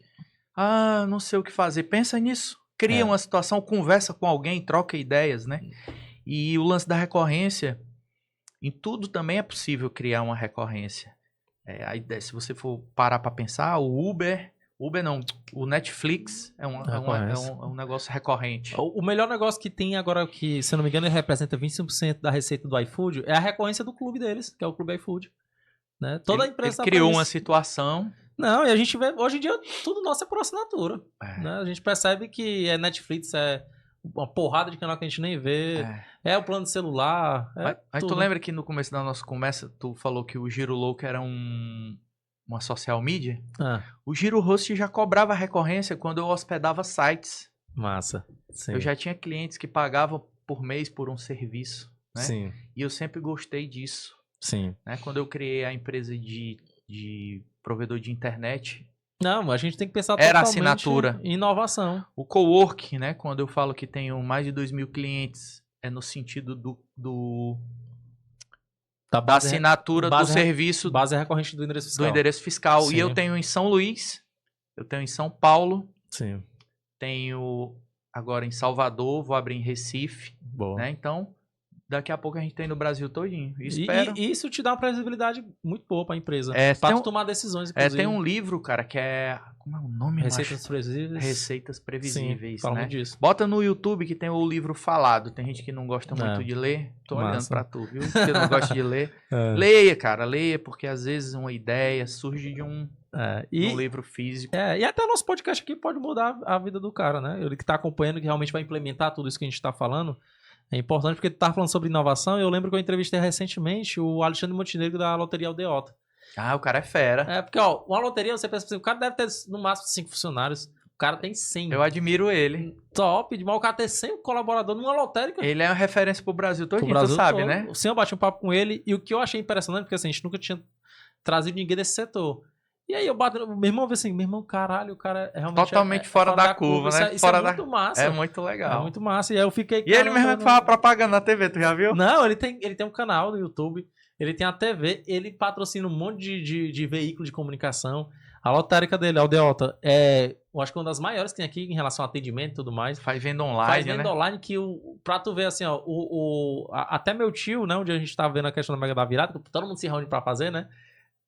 não sei o que fazer. Pensa nisso. Cria uma situação, conversa com alguém, troca ideias, né? E o lance da recorrência Em tudo também é possível criar uma recorrência. Se você for parar para pensar, o Uber não, o Netflix é um negócio recorrente. O melhor negócio que tem agora, que se eu não me engano ele representa 25% da receita do iFood, é a recorrência do clube deles, que é o Clube iFood. Né? Toda a empresa ele criou uma situação... Não, e a gente vê, hoje em dia, tudo nosso é por assinatura. Né? A gente percebe que Netflix é uma porrada de canal que a gente nem vê. É o plano de celular. Mas tu lembra que no começo da nossa conversa, tu falou que o Giro Louco era uma social media? O Giro Host já cobrava recorrência quando eu hospedava sites. Massa. Sim. Eu já tinha clientes que pagavam por mês por um serviço. Né? Sim. E eu sempre gostei disso. Sim. Né? Quando eu criei a empresa de provedor de internet... Não, a gente tem que pensar era assinatura. Em inovação. O coworking, né? Quando eu falo que tenho mais de 2.000 clientes, é no sentido da assinatura do serviço. Base recorrente do endereço fiscal. Do endereço fiscal. Sim. E eu tenho em São Luís, eu tenho em São Paulo, sim. Tenho agora em Salvador, vou abrir em Recife. Boa. Né? Então, daqui a pouco a gente tem no Brasil todinho. E isso te dá uma previsibilidade muito boa para a empresa. Para tomar decisões, inclusive. Tem um livro, cara, que é... Como é o nome? Receitas Previsíveis. Receitas Previsíveis, sim, né? Disso. Bota no YouTube que tem o livro falado. Tem gente que não gosta muito de ler. Tô olhando pra tu, viu? Que não gosta de ler. Leia, cara. Leia, porque às vezes uma ideia surge de um livro físico. E até o nosso podcast aqui pode mudar a vida do cara, né? Ele que tá acompanhando, que realmente vai implementar tudo isso que a gente tá falando. É importante porque tu tava falando sobre inovação. Eu lembro que eu entrevistei recentemente o Alexandre Montenegro da Loteria Aldeota. Ah, o cara é fera. Porque, ó, uma loteria, você pensa assim, o cara deve ter no máximo 5 funcionários. O cara tem 100. Eu admiro ele. Top, mas o cara ter 100 colaboradores numa lotérica. Ele é uma referência pro Brasil todinho, tu sabe, todo, né? Sim, eu bati um papo com ele e o que eu achei impressionante, porque assim, a gente nunca tinha trazido ninguém desse setor. E aí eu bato, meu irmão, assim, meu irmão, caralho, o cara é realmente... Totalmente fora da curva, né? Isso é muito massa. É muito legal. É muito massa. E aí eu fiquei... E ele mesmo que fala propaganda na TV, tu já viu? Não, ele tem um canal no YouTube, ele tem a TV, ele patrocina um monte de veículo de comunicação. A lotérica dele, a Aldeota, eu acho que é uma das maiores que tem aqui em relação ao atendimento e tudo mais. Faz venda online, Faz venda online que, pra tu ver assim, ó, até meu tio, né, onde a gente tava vendo a questão da Mega da Virada, que todo mundo se reúne pra fazer, né?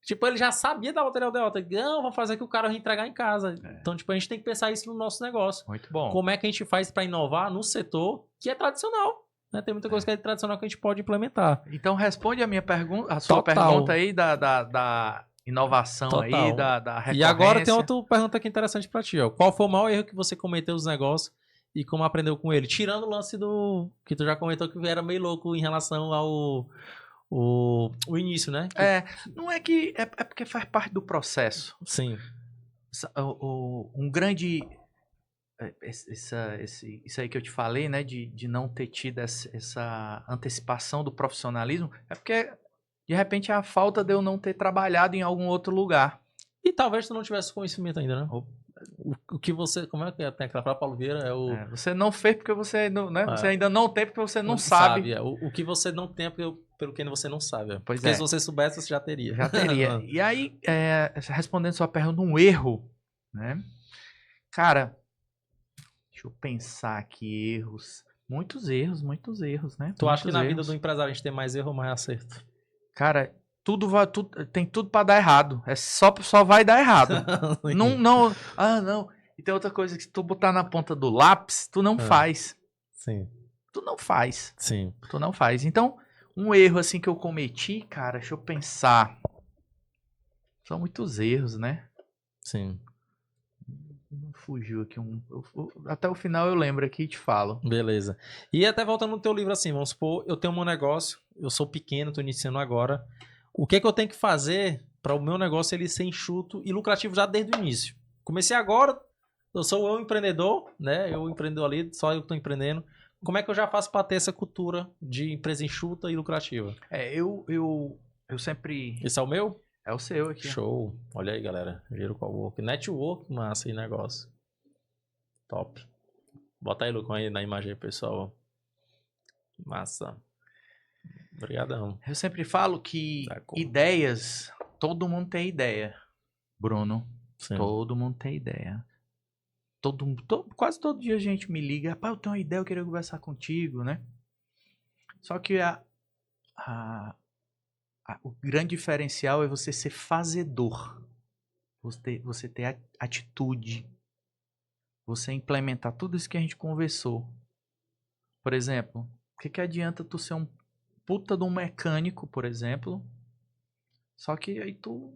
Tipo, ele já sabia da loteria Aldeota. Não, vamos fazer que o cara vai entregar em casa. Então, tipo, a gente tem que pensar isso no nosso negócio. Muito bom. Como é que a gente faz pra inovar no setor que é tradicional? Né? Tem muita coisa que é tradicional que a gente pode implementar. Então, responde a minha pergunta, a sua pergunta aí da inovação. Total. Aí, da recorrência. E agora tem outra pergunta aqui interessante pra ti, ó. Qual foi o maior erro que você cometeu nos negócios e como aprendeu com ele? Tirando o lance que tu já comentou que era meio louco em relação ao início, né? Não é que... É porque faz parte do processo. Sim. Um grande... Isso aí que eu te falei, né? De não ter tido essa antecipação do profissionalismo. É porque, de repente, é a falta de eu não ter trabalhado em algum outro lugar. E talvez tu não tivesse conhecimento ainda, né? O que você... Como é que tem aquela frase, Paulo Vieira? Você não fez porque você... Não, né? Você ainda não tem porque você não sabe. O que você não tem pelo que você não sabe. Pois porque se você soubesse, você já teria. Já teria. E aí, respondendo sua pergunta, um erro, né? Cara, deixa eu pensar aqui, erros. Muitos erros, né? Tu acha que na vida do empresário a gente tem mais erro ou mais acerto? Cara, tem tudo pra dar errado. Só vai dar errado. não. E tem outra coisa que se tu botar na ponta do lápis, tu não faz. Sim. Tu não faz. Sim. Tu não faz. Então, um erro assim que eu cometi, cara, deixa eu pensar. São muitos erros, né? Sim. Não fugiu aqui até o final eu lembro aqui e te falo. Beleza. E até voltando no teu livro assim, vamos supor, eu tenho um meu negócio, eu sou pequeno, tô iniciando agora. O que é que eu tenho que fazer para o meu negócio ele ser enxuto e lucrativo já desde o início? Comecei agora, eu sou um empreendedor, né? Eu empreendedor ali, só eu tô empreendendo. Como é que eu já faço para ter essa cultura de empresa enxuta e lucrativa? Eu sempre... Esse é o meu? É o seu aqui. Show. Olha aí, galera. Giro Cowork. Network, massa aí, negócio. Top. Bota aí, Lucão, aí na imagem aí, pessoal. Massa. Obrigadão. Eu sempre falo que ideias... Todo mundo tem ideia, Bruno. Sim. Todo mundo tem ideia. Quase todo dia a gente me liga. Rapaz, eu tenho uma ideia, eu queria conversar contigo, né? Só que o grande diferencial é você ser fazedor. Você ter atitude. Você implementar tudo isso que a gente conversou. Por exemplo, o que adianta tu ser um puta de um mecânico, por exemplo, só que aí tu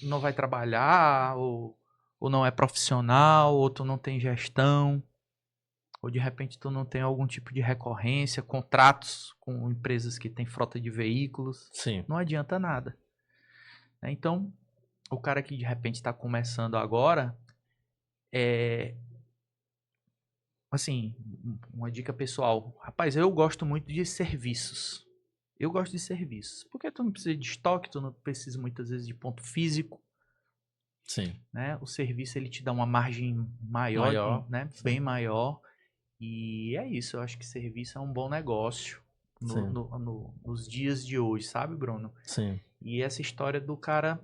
não vai trabalhar, ou não é profissional, ou tu não tem gestão, ou de repente tu não tem algum tipo de recorrência, contratos com empresas que têm frota de veículos. Sim. Não adianta nada. Então, o cara que de repente está começando agora, assim, uma dica pessoal. Rapaz, eu gosto muito de serviços. Eu gosto de serviços. Porque tu não precisa de estoque, tu não precisa muitas vezes de ponto físico. Sim. Né? O serviço, ele te dá uma margem maior. Né? Bem maior. E é isso, eu acho que serviço é um bom negócio nos dias de hoje, sabe, Bruno? Sim. E essa história do cara,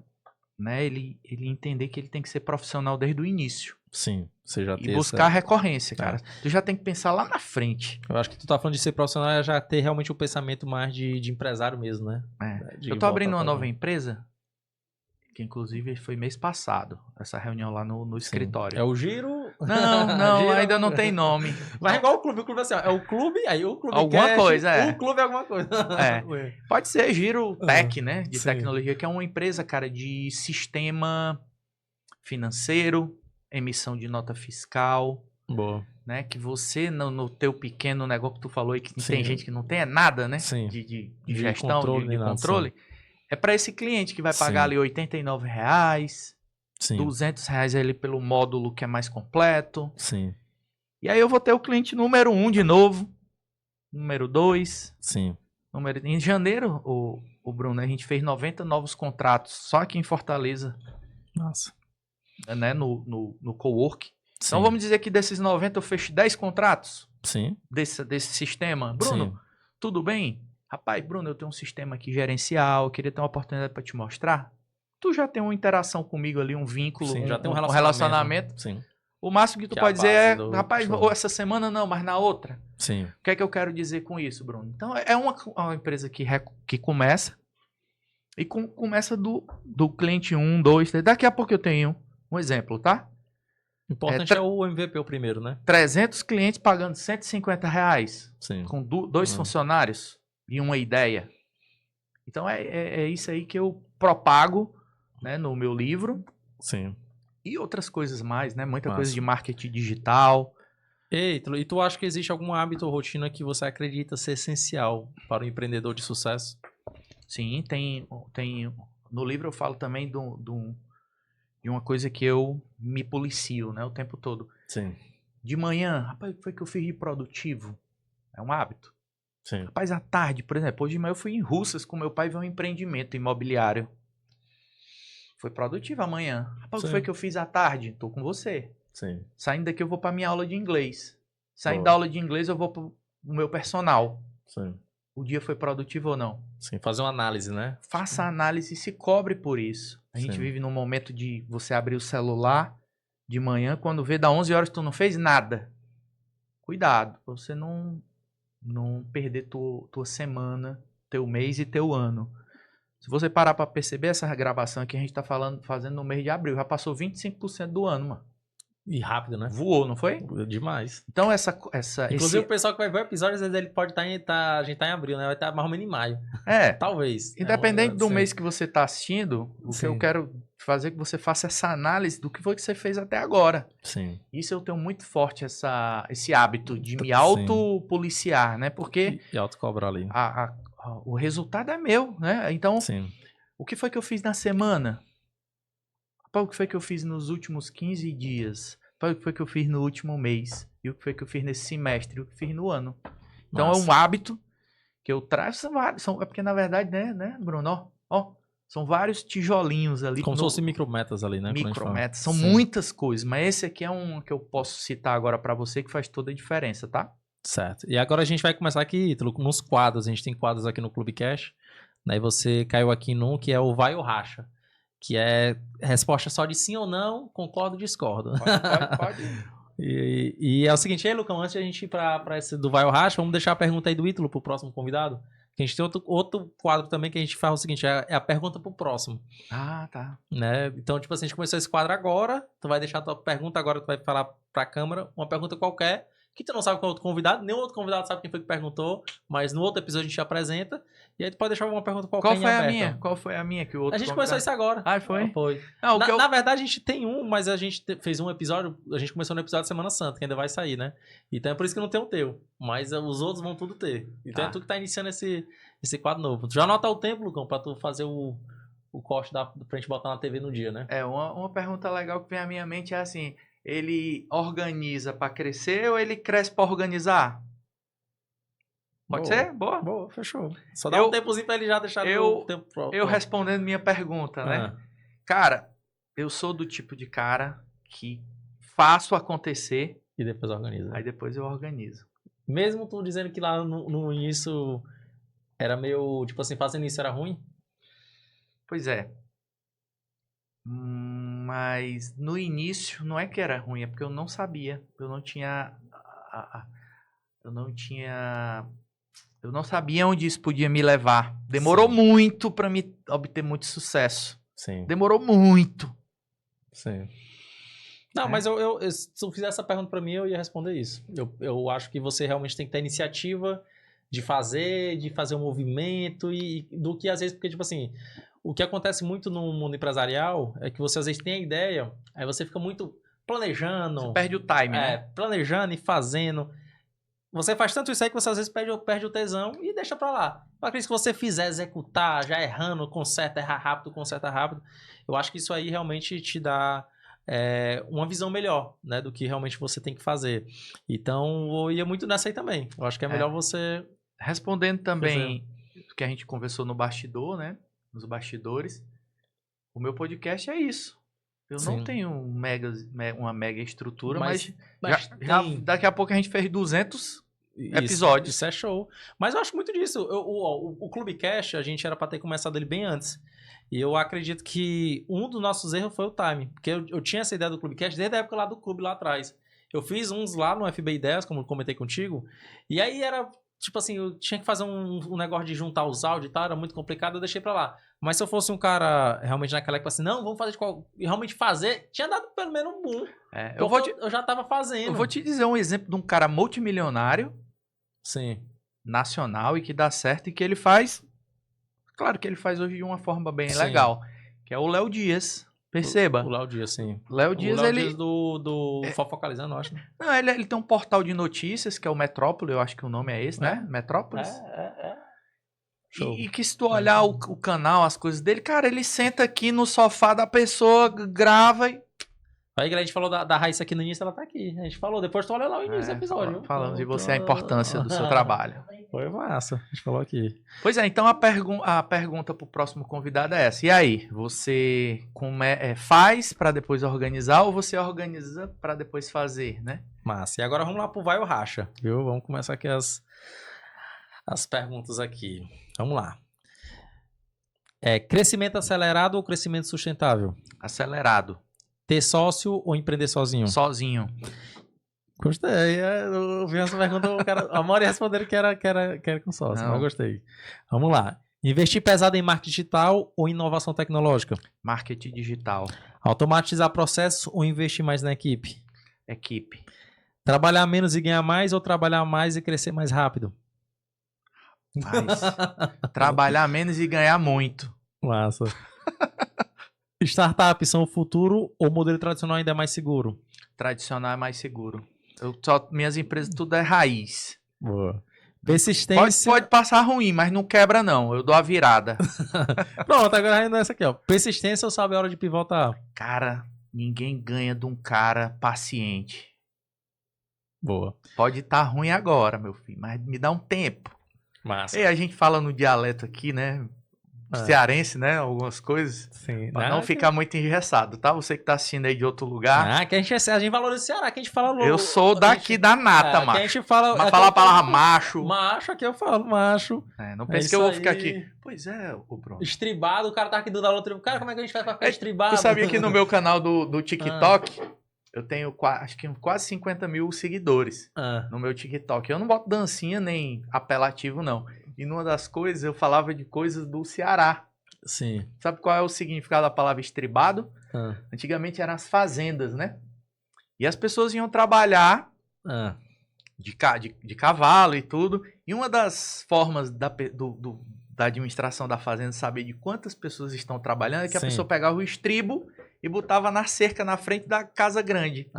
né, ele entender que ele tem que ser profissional desde o início. Sim, você já E buscar recorrência, cara. Tu já tem que pensar lá na frente. Eu acho que tu tá falando de ser profissional é já ter realmente um pensamento mais de empresário mesmo, né? Eu tô abrindo uma nova empresa, que inclusive foi mês passado, essa reunião lá no escritório. É o Giro? Não, Giro ainda não tem nome. Mas é igual o clube assim, ó, é o clube, aí o clube alguma cash, coisa, o clube é alguma coisa. Pode ser Giro Tech, né? De tecnologia, que é uma empresa, cara, de sistema financeiro, emissão de nota fiscal. Boa. Né? Que você, no teu pequeno negócio que tu falou aí, que tem gente que não tem nada, né? Sim. De gestão, de controle. Sim. É para esse cliente que vai pagar ali R$89, R$200 ali pelo módulo que é mais completo. Sim. E aí eu vou ter o cliente número 1 de novo, número 2. Sim. Em janeiro, o Bruno, a gente fez 90 novos contratos só aqui em Fortaleza. Nossa. Né? No cowork. Então vamos dizer que desses 90 eu fecho 10 contratos. Sim. Desse sistema. Bruno, tudo bem? Rapaz, Bruno, eu tenho um sistema aqui gerencial, eu queria ter uma oportunidade para te mostrar. Tu já tem uma interação comigo ali, um vínculo, já tem um relacionamento. Sim. O máximo que tu pode dizer é, rapaz, essa semana não, mas na outra. Sim. O que é que eu quero dizer com isso, Bruno? Então, é uma empresa que começa e começa do cliente 1, 2, 3. Daqui a pouco eu tenho um exemplo, tá? O importante é o MVP o primeiro, né? 300 clientes pagando R$150. Sim. Com 2 funcionários e uma ideia. Então é isso aí que eu propago, né, no meu livro. Sim. E outras coisas mais, né? Muita coisa de marketing digital. E tu acha que existe algum hábito ou rotina que você acredita ser essencial para o empreendedor de sucesso? Sim, tem no livro eu falo também de uma coisa que eu me policio, né, o tempo todo. Sim. De manhã, rapaz, o que foi que eu fiz de produtivo? É um hábito. Sim. Rapaz, à tarde, por exemplo, hoje de manhã eu fui em Russas com meu pai ver um empreendimento imobiliário. Foi produtivo amanhã. Rapaz, o que foi que eu fiz à tarde? Tô com você. Sim. Saindo daqui eu vou pra minha aula de inglês. Saindo da aula de inglês eu vou pro meu personal. Sim. O dia foi produtivo ou não? Sim, fazer uma análise, né? Faça a análise e se cobre por isso. A gente vive num momento de você abrir o celular de manhã, quando vê da 11 horas tu não fez nada. Cuidado, pra você não perder tua semana, teu mês e teu ano. Se você parar pra perceber essa gravação aqui, a gente tá fazendo no mês de abril, já passou 25% do ano, mano. E rápido, né? Voou, não foi? Demais. Então Inclusive o pessoal que vai ver o episódio, às vezes ele pode a gente tá em abril, né? Vai estar mais ou menos em maio. Talvez. Independente do mês que você tá assistindo, o que eu quero fazer é que você faça essa análise do que foi que você fez até agora. Sim. Isso eu tenho muito forte, esse hábito de me autopoliciar, né? Porque... E autocobrar ali. O resultado é meu, né? Então, o que foi que eu fiz na semana? O que foi que eu fiz nos últimos 15 dias? O que foi que eu fiz no último mês? E o que foi que eu fiz nesse semestre? E o que eu fiz no ano? Então é um hábito que eu trago. É porque, na verdade, né, Bruno? Ó, são vários tijolinhos ali. Como se fossem micrometas ali, né? Micrometas. São muitas coisas. Mas esse aqui é um que eu posso citar agora para você que faz toda a diferença, tá? Certo. E agora a gente vai começar aqui, nos quadros. A gente tem quadros aqui no Clube Cash. Daí você caiu aqui num que é o Vai ou Racha. Que é resposta só de sim ou não, concordo ou discordo. Pode. E é o seguinte, aí, Lucão, antes de a gente ir para esse do Vai ou Racha, vamos deixar a pergunta aí do Ítalo pro próximo convidado. Porque a gente tem outro quadro também que a gente faz o seguinte, é a pergunta pro próximo. Ah, tá. Né? Então, tipo assim, a gente começou esse quadro agora, tu vai deixar a tua pergunta agora, tu vai falar pra câmera, uma pergunta qualquer, que tu não sabe qual é o outro convidado, nenhum outro convidado sabe quem foi que perguntou, mas no outro episódio a gente apresenta, e aí tu pode deixar uma pergunta qualquer Qual foi em a aberto. minha? Qual foi a minha que o outro A gente começou isso agora. Ah, foi? Foi. Não, Na verdade, a gente tem um, mas a gente fez um episódio, a gente começou no episódio de Semana Santa, que ainda vai sair, né? Então é por isso que não tem o teu, mas os outros vão tudo ter. Então é tu que tá iniciando esse quadro novo. Tu já anota o tempo, Lucão, pra tu fazer o corte pra gente botar na TV no dia, né? Uma pergunta legal que vem à minha mente é assim, ele organiza pra crescer ou ele cresce pra organizar? Pode ser? Boa? Boa, fechou. Só dá um tempozinho pra ele já deixar o tempo pronto. Eu respondendo minha pergunta, né? Cara, eu sou do tipo de cara que faço acontecer. E depois organiza. Aí depois eu organizo. Mesmo tu dizendo que lá no início era meio, tipo assim, fazendo isso era ruim? Pois é. Mas no início não é que era ruim, é porque eu não sabia. Eu não sabia onde isso podia me levar. Demorou muito para me obter muito sucesso. Sim. Demorou muito. Sim. Não, mas se tu fizesse essa pergunta para mim, eu ia responder isso. Eu acho que você realmente tem que ter iniciativa de fazer um movimento e do que às vezes, porque tipo assim, o que acontece muito no mundo empresarial é que você às vezes tem a ideia, aí você fica muito planejando. Você perde o time, né? Planejando e fazendo. Você faz tanto isso aí que você às vezes perde o tesão e deixa pra lá. Eu acredito que você fizer executar, já errando, erra rápido. Eu acho que isso aí realmente te dá uma visão melhor, né, do que realmente você tem que fazer. Então, eu ia muito nessa aí também. Eu acho que é melhor você... Respondendo também o que a gente conversou no bastidor, né, nos bastidores, o meu podcast é isso. Eu não tenho uma mega estrutura, mas já daqui a pouco a gente fez 200 episódios. Isso é show. Mas eu acho muito disso. O Clubecast, a gente era pra ter começado ele bem antes. E eu acredito que um dos nossos erros foi o time. Porque eu tinha essa ideia do Clubecast desde a época lá do clube, lá atrás. Eu fiz uns lá no FB Ideias, como eu comentei contigo. E aí era... Tipo assim, eu tinha que fazer um negócio de juntar os áudios e tal, era muito complicado, eu deixei pra lá. Mas se eu fosse um cara realmente naquela época assim, não, vamos fazer e realmente fazer, tinha dado pelo menos um boom. Eu já tava fazendo. Eu vou te dizer um exemplo de um cara multimilionário. Sim. Nacional e que dá certo e que ele faz. Claro que ele faz hoje de uma forma bem legal. Que é o Léo Dias. Perceba. O Léo Dias, sim. Léo Dias, Dias do Fofocalizando, eu acho. Né? Não, ele tem um portal de notícias, que é o Metrópole, eu acho que o nome é esse, né? Metrópolis. Show. E que se tu olhar o canal, as coisas dele, cara, ele senta aqui no sofá da pessoa, grava e... Aí, a gente falou da Raíssa aqui no início, ela tá aqui. A gente falou, depois tu olha lá o início do episódio. Falamos de você, a importância do seu trabalho. Foi massa, a gente falou aqui. Pois é, então a pergunta pro próximo convidado é essa. E aí, você faz pra depois organizar ou você organiza pra depois fazer, né? Massa. E agora vamos lá pro Vai ou Racha, viu? Vamos começar aqui as perguntas aqui. Vamos lá. Crescimento acelerado ou crescimento sustentável? Acelerado. Ter sócio ou empreender sozinho? Sozinho. Gostei. Eu vi essa pergunta, a maioria responderam que era com sócio, mas eu gostei. Vamos lá. Investir pesado em marketing digital ou inovação tecnológica? Marketing digital. Automatizar processos ou investir mais na equipe? Equipe. Trabalhar menos e ganhar mais ou trabalhar mais e crescer mais rápido? Trabalhar menos e ganhar muito. Massa. Startups são o futuro ou o modelo tradicional ainda é mais seguro? Tradicional é mais seguro. Minhas empresas tudo é raiz. Boa. Persistência... Pode passar ruim, mas não quebra não. Eu dou a virada. Pronto, agora ainda essa aqui, ó. Persistência ou sabe a hora de pivotar? Cara, ninguém ganha de um cara paciente. Boa. Pode estar ruim agora, meu filho, mas me dá um tempo. Massa. E a gente fala no dialeto aqui, né? Cearense, né? Algumas coisas. Sim. Pra não ficar muito engessado, tá? Você que tá assistindo aí de outro lugar. Que a gente valoriza o Ceará, que a gente fala louco. Eu sou daqui da nata, macho. Que a gente fala... Mas falar a palavra macho. Macho, aqui eu falo macho. Não pense que eu vou ficar aqui. Pois é, o Bruno. Estribado, o cara tá aqui do da outra. Cara, como é que a gente faz pra ficar estribado? Tu sabia que no meu canal do TikTok, eu tenho acho que quase 50 mil seguidores no meu TikTok. Eu não boto dancinha nem apelativo, não. E numa das coisas, eu falava de coisas do Ceará. Sim. Sabe qual é o significado da palavra estribado? Antigamente eram as fazendas, né? E as pessoas iam trabalhar de cavalo e tudo. E uma das formas da administração da fazenda saber de quantas pessoas estão trabalhando é que a pessoa pegava o estribo e botava na cerca na frente da casa grande.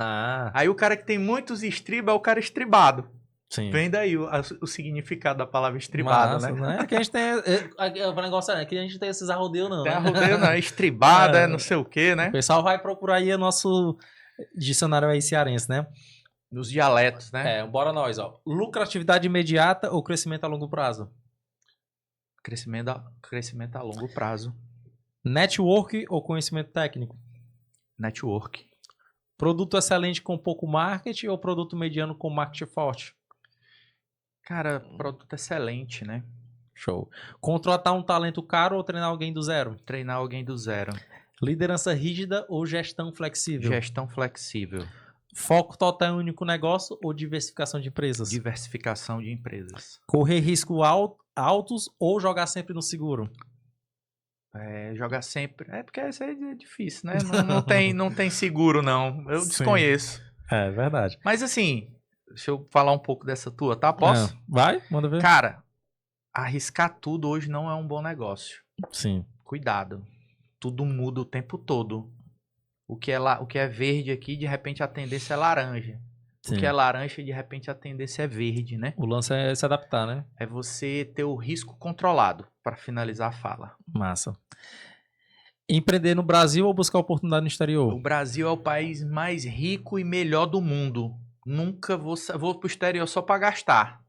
Aí o cara que tem muitos estribos é o cara estribado. Sim. Vem daí o significado da palavra estribado, né? É que a gente tem. O negócio é que a gente tem esses arrodeios, não. Tem arrodeio, não. Estribado, não sei o quê, né? O pessoal vai procurar aí o nosso dicionário aí cearense, né? Nos dialetos, né? Bora nós, ó. Lucratividade imediata ou crescimento a longo prazo? Crescimento a longo prazo. Network ou conhecimento técnico? Network. Produto excelente com pouco marketing ou produto mediano com marketing forte? Cara, produto excelente, né? Show. Contratar um talento caro ou treinar alguém do zero? Treinar alguém do zero. Liderança rígida ou gestão flexível? Gestão flexível. Foco total em um único negócio ou diversificação de empresas? Diversificação de empresas. Correr risco altos ou jogar sempre no seguro? Jogar sempre. Porque isso aí é difícil, né? Não tem seguro, não. Eu desconheço. É verdade. Mas assim, deixa eu falar um pouco dessa tua, tá? Posso? Vai, manda ver. Cara, arriscar tudo hoje não é um bom negócio. Sim. Cuidado. Tudo muda o tempo todo. O que é verde aqui, de repente a tendência é laranja. Sim. O que é laranja, de repente a tendência é verde, né? O lance é se adaptar, né? É você ter o risco controlado, para finalizar a fala. Massa. Empreender no Brasil ou buscar oportunidade no exterior? O Brasil é o país mais rico e melhor do mundo. Nunca vou pro exterior só para gastar.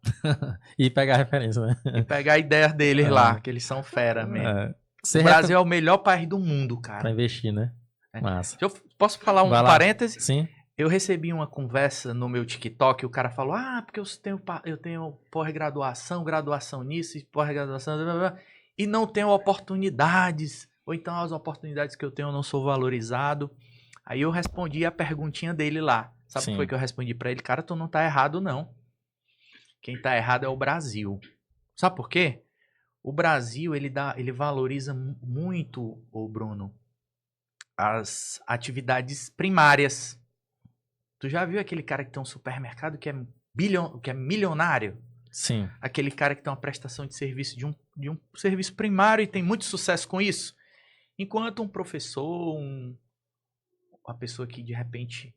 E pegar referência, né? E pegar ideias deles lá, que eles são fera mesmo. O Brasil é o melhor país do mundo, cara. Pra investir, né? Massa. Posso falar um parêntese? Sim. Eu recebi uma conversa no meu TikTok, o cara falou, porque eu tenho pós-graduação, graduação nisso, pós-graduação, e não tenho oportunidades, ou então as oportunidades que eu tenho eu não sou valorizado. Aí eu respondi a perguntinha dele lá. Sabe o que foi que eu respondi pra ele? Cara, tu não tá errado, não. Quem tá errado é o Brasil. Sabe por quê? O Brasil, ele valoriza muito, Bruno, as atividades primárias. Tu já viu aquele cara que tem um supermercado que é milionário? Sim. Aquele cara que tem uma prestação de serviço de um serviço primário e tem muito sucesso com isso? Enquanto um professor, uma pessoa que de repente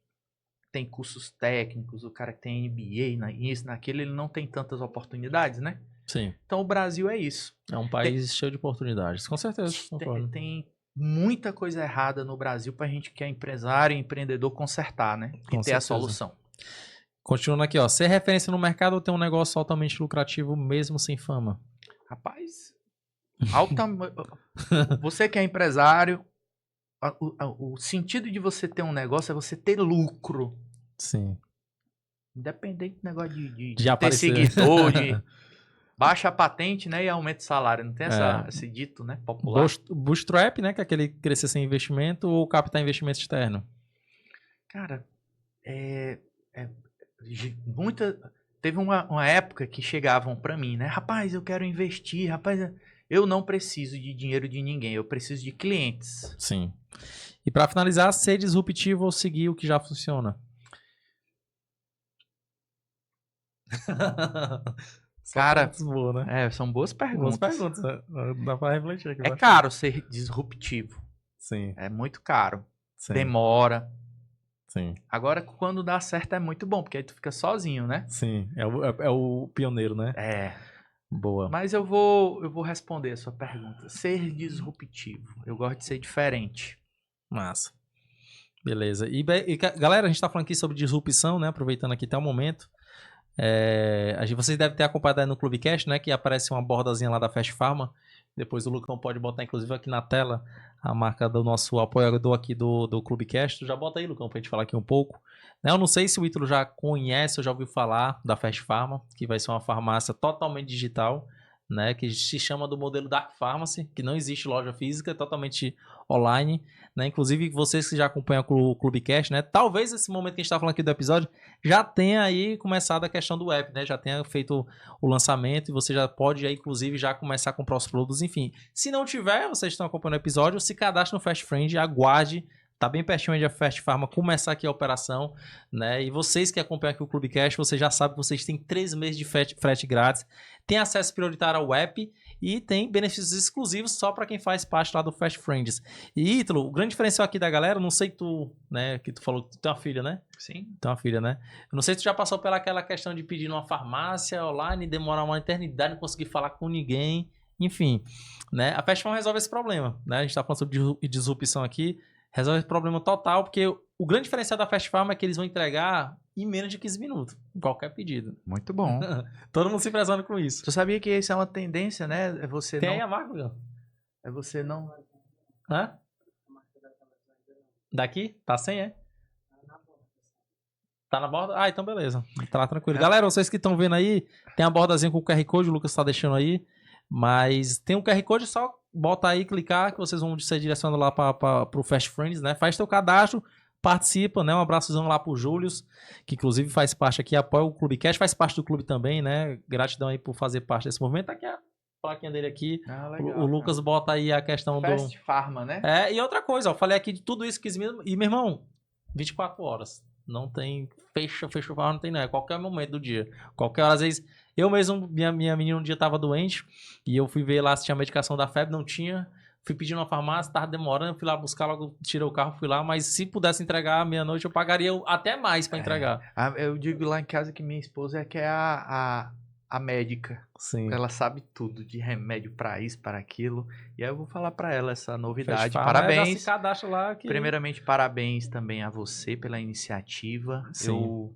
tem cursos técnicos, o cara que tem MBA, isso, naquele, ele não tem tantas oportunidades, né? Sim. Então o Brasil é isso. É um país cheio de oportunidades, com certeza. Tem muita coisa errada no Brasil pra gente que é empresário e empreendedor consertar, né? E ter a solução. Continuando aqui, ó. Ser referência no mercado ou ter um negócio altamente lucrativo mesmo sem fama? Rapaz, você que é empresário, o sentido de você ter um negócio é você ter lucro. Sim. Independente do negócio de ter aparecer. seguidor, de baixa a patente, né, e aumenta o salário. Não tem esse dito, né, popular. Bootstrap, né, que é aquele crescer sem investimento, ou captar investimento externo? Cara, teve uma época que chegavam pra mim, né, rapaz, eu quero investir, rapaz, eu não preciso de dinheiro de ninguém, eu preciso de clientes. Sim. E pra finalizar, ser disruptivo ou seguir o que já funciona? Cara, boas, né? São boas perguntas. Boas perguntas, dá pra refletir aqui. É caro ser disruptivo. Sim. É muito caro. Sim. Demora. Sim. Agora, quando dá certo, é muito bom, porque aí tu fica sozinho, né? Sim, é o pioneiro, né? Boa. Mas eu vou responder a sua pergunta. Ser disruptivo. Eu gosto de ser diferente. Massa. Beleza. E galera, a gente tá falando aqui sobre disrupção, né? Aproveitando aqui até o momento. Vocês devem ter acompanhado aí no Clubecast, né? Que aparece uma bordazinha lá da Fast Pharma. Depois o Lucão pode botar, inclusive, aqui na tela a marca do nosso apoiador aqui do Clubecast. Já bota aí, Lucão, pra gente falar aqui um pouco. Eu não sei se o Ítalo já conhece ou já ouviu falar da Fast Pharma, que vai ser uma farmácia totalmente digital. né, que se chama do modelo Dark Pharmacy, que não existe loja física, é totalmente online, né? Inclusive vocês que já acompanham o Clubecast, né? Talvez esse momento que a gente está falando aqui do episódio já tenha aí começado a questão do app, né? Já tenha feito o lançamento e você já pode aí, inclusive, já começar a comprar os produtos, enfim. Se não tiver, vocês estão acompanhando o episódio, se cadastre no Fast Friend, aguarde. Tá bem pertinho de a Fast Pharma começar aqui a operação, né? E vocês que acompanham aqui o Clubecast, vocês já sabem que vocês têm 3 meses de frete grátis, tem acesso prioritário ao app e tem benefícios exclusivos só para quem faz parte lá do Fast Friends. E Ítalo, o grande diferencial aqui da galera, não sei que tu, né, que tu falou que tu tem uma filha, né? Sim. Tem uma filha, né? Eu não sei se tu já passou pelaquela questão de pedir numa farmácia online, demorar uma eternidade, não conseguir falar com ninguém, enfim, né? A Fast Pharma resolve esse problema, né? A gente tá falando sobre disrupção aqui. Resolve esse problema total, porque o grande diferencial da Fast Pharma é que eles vão entregar em menos de 15 minutos, qualquer pedido. Muito bom. Todo mundo se impressiona com isso. Tu sabia que isso é uma tendência, né? É você Tem não... aí a marca, Miguel? É você não... Hã? Daqui? Tá sem, é? Tá na borda? Ah, então beleza. Tá lá tranquilo. Galera, vocês que estão vendo aí, tem a bordazinha com o QR Code, o Lucas tá deixando aí. Mas tem um QR Code, só bota aí, clicar, que vocês vão ser direcionados lá para o Fast Friends, né? Faz teu cadastro, participa, né? Um abraçozão lá pro Július, que inclusive faz parte aqui, apoia o Clubecast, faz parte do clube também, né? Gratidão aí por fazer parte desse movimento. Tá aqui a plaquinha dele aqui. Legal, o Lucas bota aí a questão Fast Pharma, né? E outra coisa, ó, falei aqui de tudo isso, 15 minutos, e meu irmão, 24 horas. Não tem, fecha, não tem, não. É qualquer momento do dia. Qualquer hora, às vezes, eu mesmo, minha menina um dia tava doente, e eu fui ver lá se tinha medicação da febre, não tinha. Fui pedir uma farmácia, tava demorando, fui lá buscar, logo tirei o carro, fui lá, mas se pudesse entregar à meia-noite, eu pagaria até mais pra entregar. Eu digo lá em casa que minha esposa é que é a médica. Sim. Ela sabe tudo de remédio para isso, para aquilo. E aí eu vou falar para ela essa novidade. Faz Parabéns. Já se cadastra lá que... Primeiramente, parabéns também a você pela iniciativa. Sim. Eu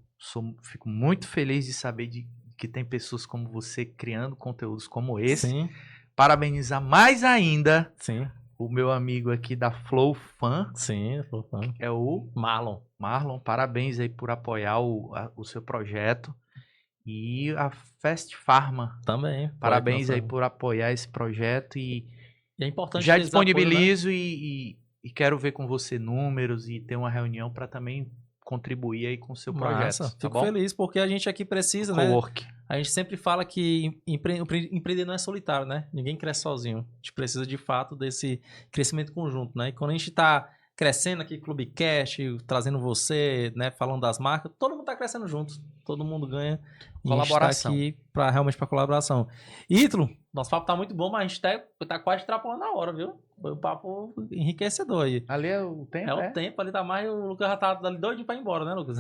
fico muito feliz de saber que tem pessoas como você criando conteúdos como esse. Sim. Parabenizar mais ainda Sim. o meu amigo aqui da Flow Fan. Sim, Flow Fan. É o Marlon. Marlon, parabéns aí por apoiar o seu projeto. E a Fast Pharma. Também. Parabéns aí por apoiar esse projeto. E é importante. Já disponibilizo apoio, né? e quero ver com você números e ter uma reunião para também contribuir aí com o seu projeto. Fico feliz porque a gente aqui precisa, né? A gente sempre fala que empreender não é solitário, né? Ninguém cresce sozinho. A gente precisa de fato desse crescimento conjunto, né? E quando a gente está crescendo aqui, Clubecast, trazendo você, né, falando das marcas, todo mundo tá crescendo junto, todo mundo ganha. Colaboração. E a gente tá aqui realmente para colaboração. Ítalo, nosso papo tá muito bom, mas a gente tá quase extrapolando a hora, viu? Foi um papo enriquecedor aí. Ali é o tempo, o tempo, ali tá mais, o Lucas já tá ali doidinho pra ir embora, né, Lucas?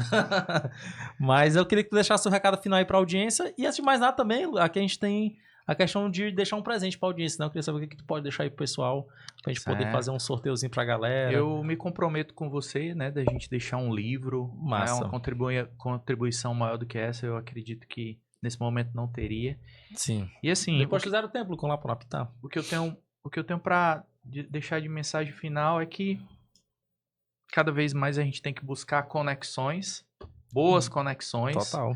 Mas eu queria que tu deixasse o recado final aí pra audiência, e antes de mais nada também, aqui a gente tem a questão de deixar um presente pra audiência, né? Eu queria saber o que tu pode deixar aí pro pessoal, pra gente poder fazer um sorteiozinho pra galera. Eu me comprometo com você, né, da gente deixar um livro. Massa. Né, uma contribuição maior do que essa, eu acredito que nesse momento não teria. Sim. E assim... Depois fizeram o tempo com lá pro Apitar. O que eu tenho pra deixar de mensagem final é que cada vez mais a gente tem que buscar conexões, boas conexões. Total.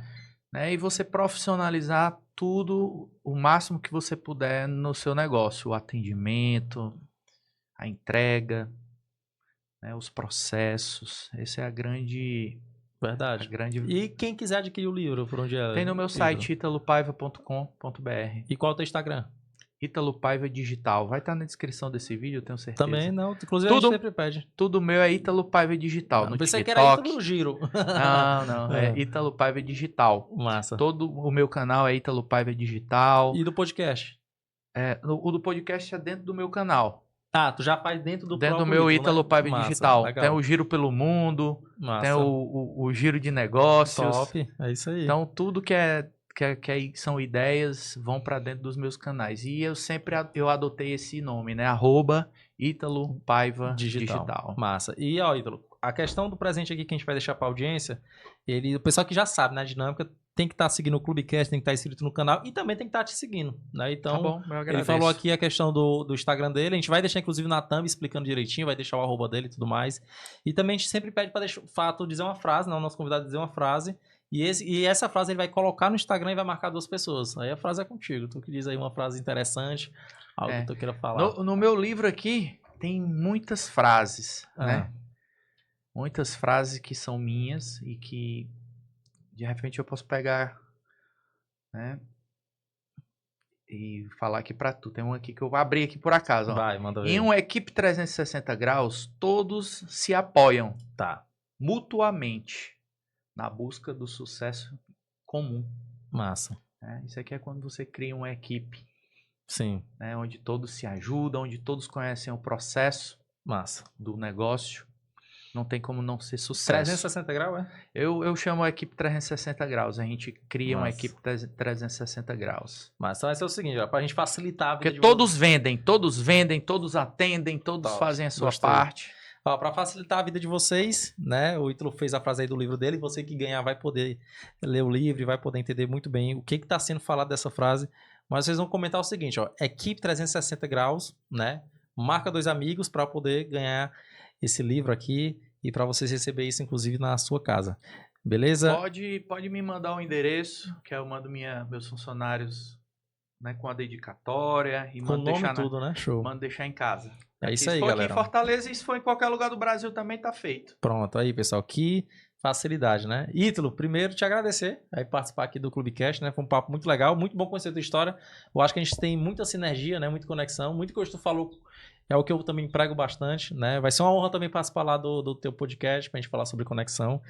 Né, e você profissionalizar tudo o máximo que você puder no seu negócio. O atendimento, a entrega, né, os processos. Essa é a grande... Verdade. E quem quiser adquirir o livro, por onde é? Tem no meu site, italopaiva.com.br. E qual é o teu Instagram? Ítalo Paiva Digital. Vai estar na descrição desse vídeo, eu tenho certeza. Também não. Inclusive a gente sempre pede. Tudo meu é Ítalo Paiva Digital. No pensei TikTok. Que era Ítalo Giro. Não. É Ítalo Paiva Digital. Massa. Todo o meu canal é Ítalo Paiva Digital. E do podcast? O do podcast é dentro do meu canal. Tu já faz dentro do Dentro do meu Ítalo Paiva Digital. Legal. Tem o Giro pelo Mundo. Massa. Tem o Giro de Negócios. Top. É isso aí. Então tudo que são ideias, vão para dentro dos meus canais. E eu adotei esse nome, né? @Ítalo Paiva Digital. Massa. E, Ítalo, a questão do presente aqui que a gente vai deixar para audiência, o pessoal que já sabe, né, a dinâmica, tem que estar seguindo o Clubecast, tem que estar inscrito no canal e também tem que estar te seguindo, né? Então, tá bom, eu agradeço. Ele falou aqui a questão do Instagram dele, a gente vai deixar inclusive na thumb explicando direitinho, vai deixar o @dele e tudo mais. E também a gente sempre pede para dizer uma frase, né? O nosso convidado dizer uma frase. E essa frase ele vai colocar no Instagram e vai marcar 2 pessoas. Aí a frase é contigo. Tu que diz aí uma frase interessante, algo que tu queira falar. No meu livro aqui tem muitas frases, né? Muitas frases que são minhas e que de repente eu posso pegar, né? E falar aqui pra tu. Tem uma aqui que eu abri aqui por acaso, ó. Vai, manda ver. Em uma equipe 360 graus, todos se apoiam. Tá. Mutuamente na busca do sucesso comum. Massa. Isso aqui é quando você cria uma equipe. Sim. Né, onde todos se ajudam, onde todos conhecem o processo do negócio. Não tem como não ser sucesso. 360 graus, é? Eu chamo a equipe 360 graus. A gente cria uma equipe 360 graus. Mas então vai ser o seguinte, ó, pra gente facilitar a vida porque todos vendem, todos atendem, todos fazem a sua parte. Ó, pra facilitar a vida de vocês, né? O Ítalo fez a frase aí do livro dele. Você que ganhar vai poder ler o livro e vai poder entender muito bem o que tá sendo falado dessa frase. Mas vocês vão comentar o seguinte, ó. Equipe 360 graus, né? Marca 2 amigos para poder ganhar esse livro aqui e para vocês receber isso, inclusive, na sua casa. Beleza? Pode me mandar o endereço, que eu mando meus funcionários, né, com a dedicatória. E com o nome e tudo, né? Show. Mando deixar em casa. É isso aí, galera. Se for aqui em Fortaleza e se for em qualquer lugar do Brasil também tá feito. Pronto, aí, pessoal. Que facilidade, né? Ítalo, primeiro te agradecer aí participar aqui do Clubecast, né? Foi um papo muito legal, muito bom conhecer a tua história. Eu acho que a gente tem muita sinergia, né? Muita conexão, muito que tu falou é o que eu também prego bastante, né? Vai ser uma honra também participar lá do teu podcast pra gente falar sobre conexão.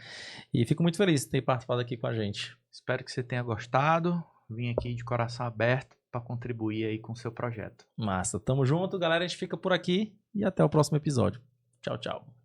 E fico muito feliz de ter participado aqui com a gente. Espero que você tenha gostado. Vim aqui de coração aberto para contribuir aí com o seu projeto. Massa. Tamo junto, galera. A gente fica por aqui e até o próximo episódio. Tchau, tchau.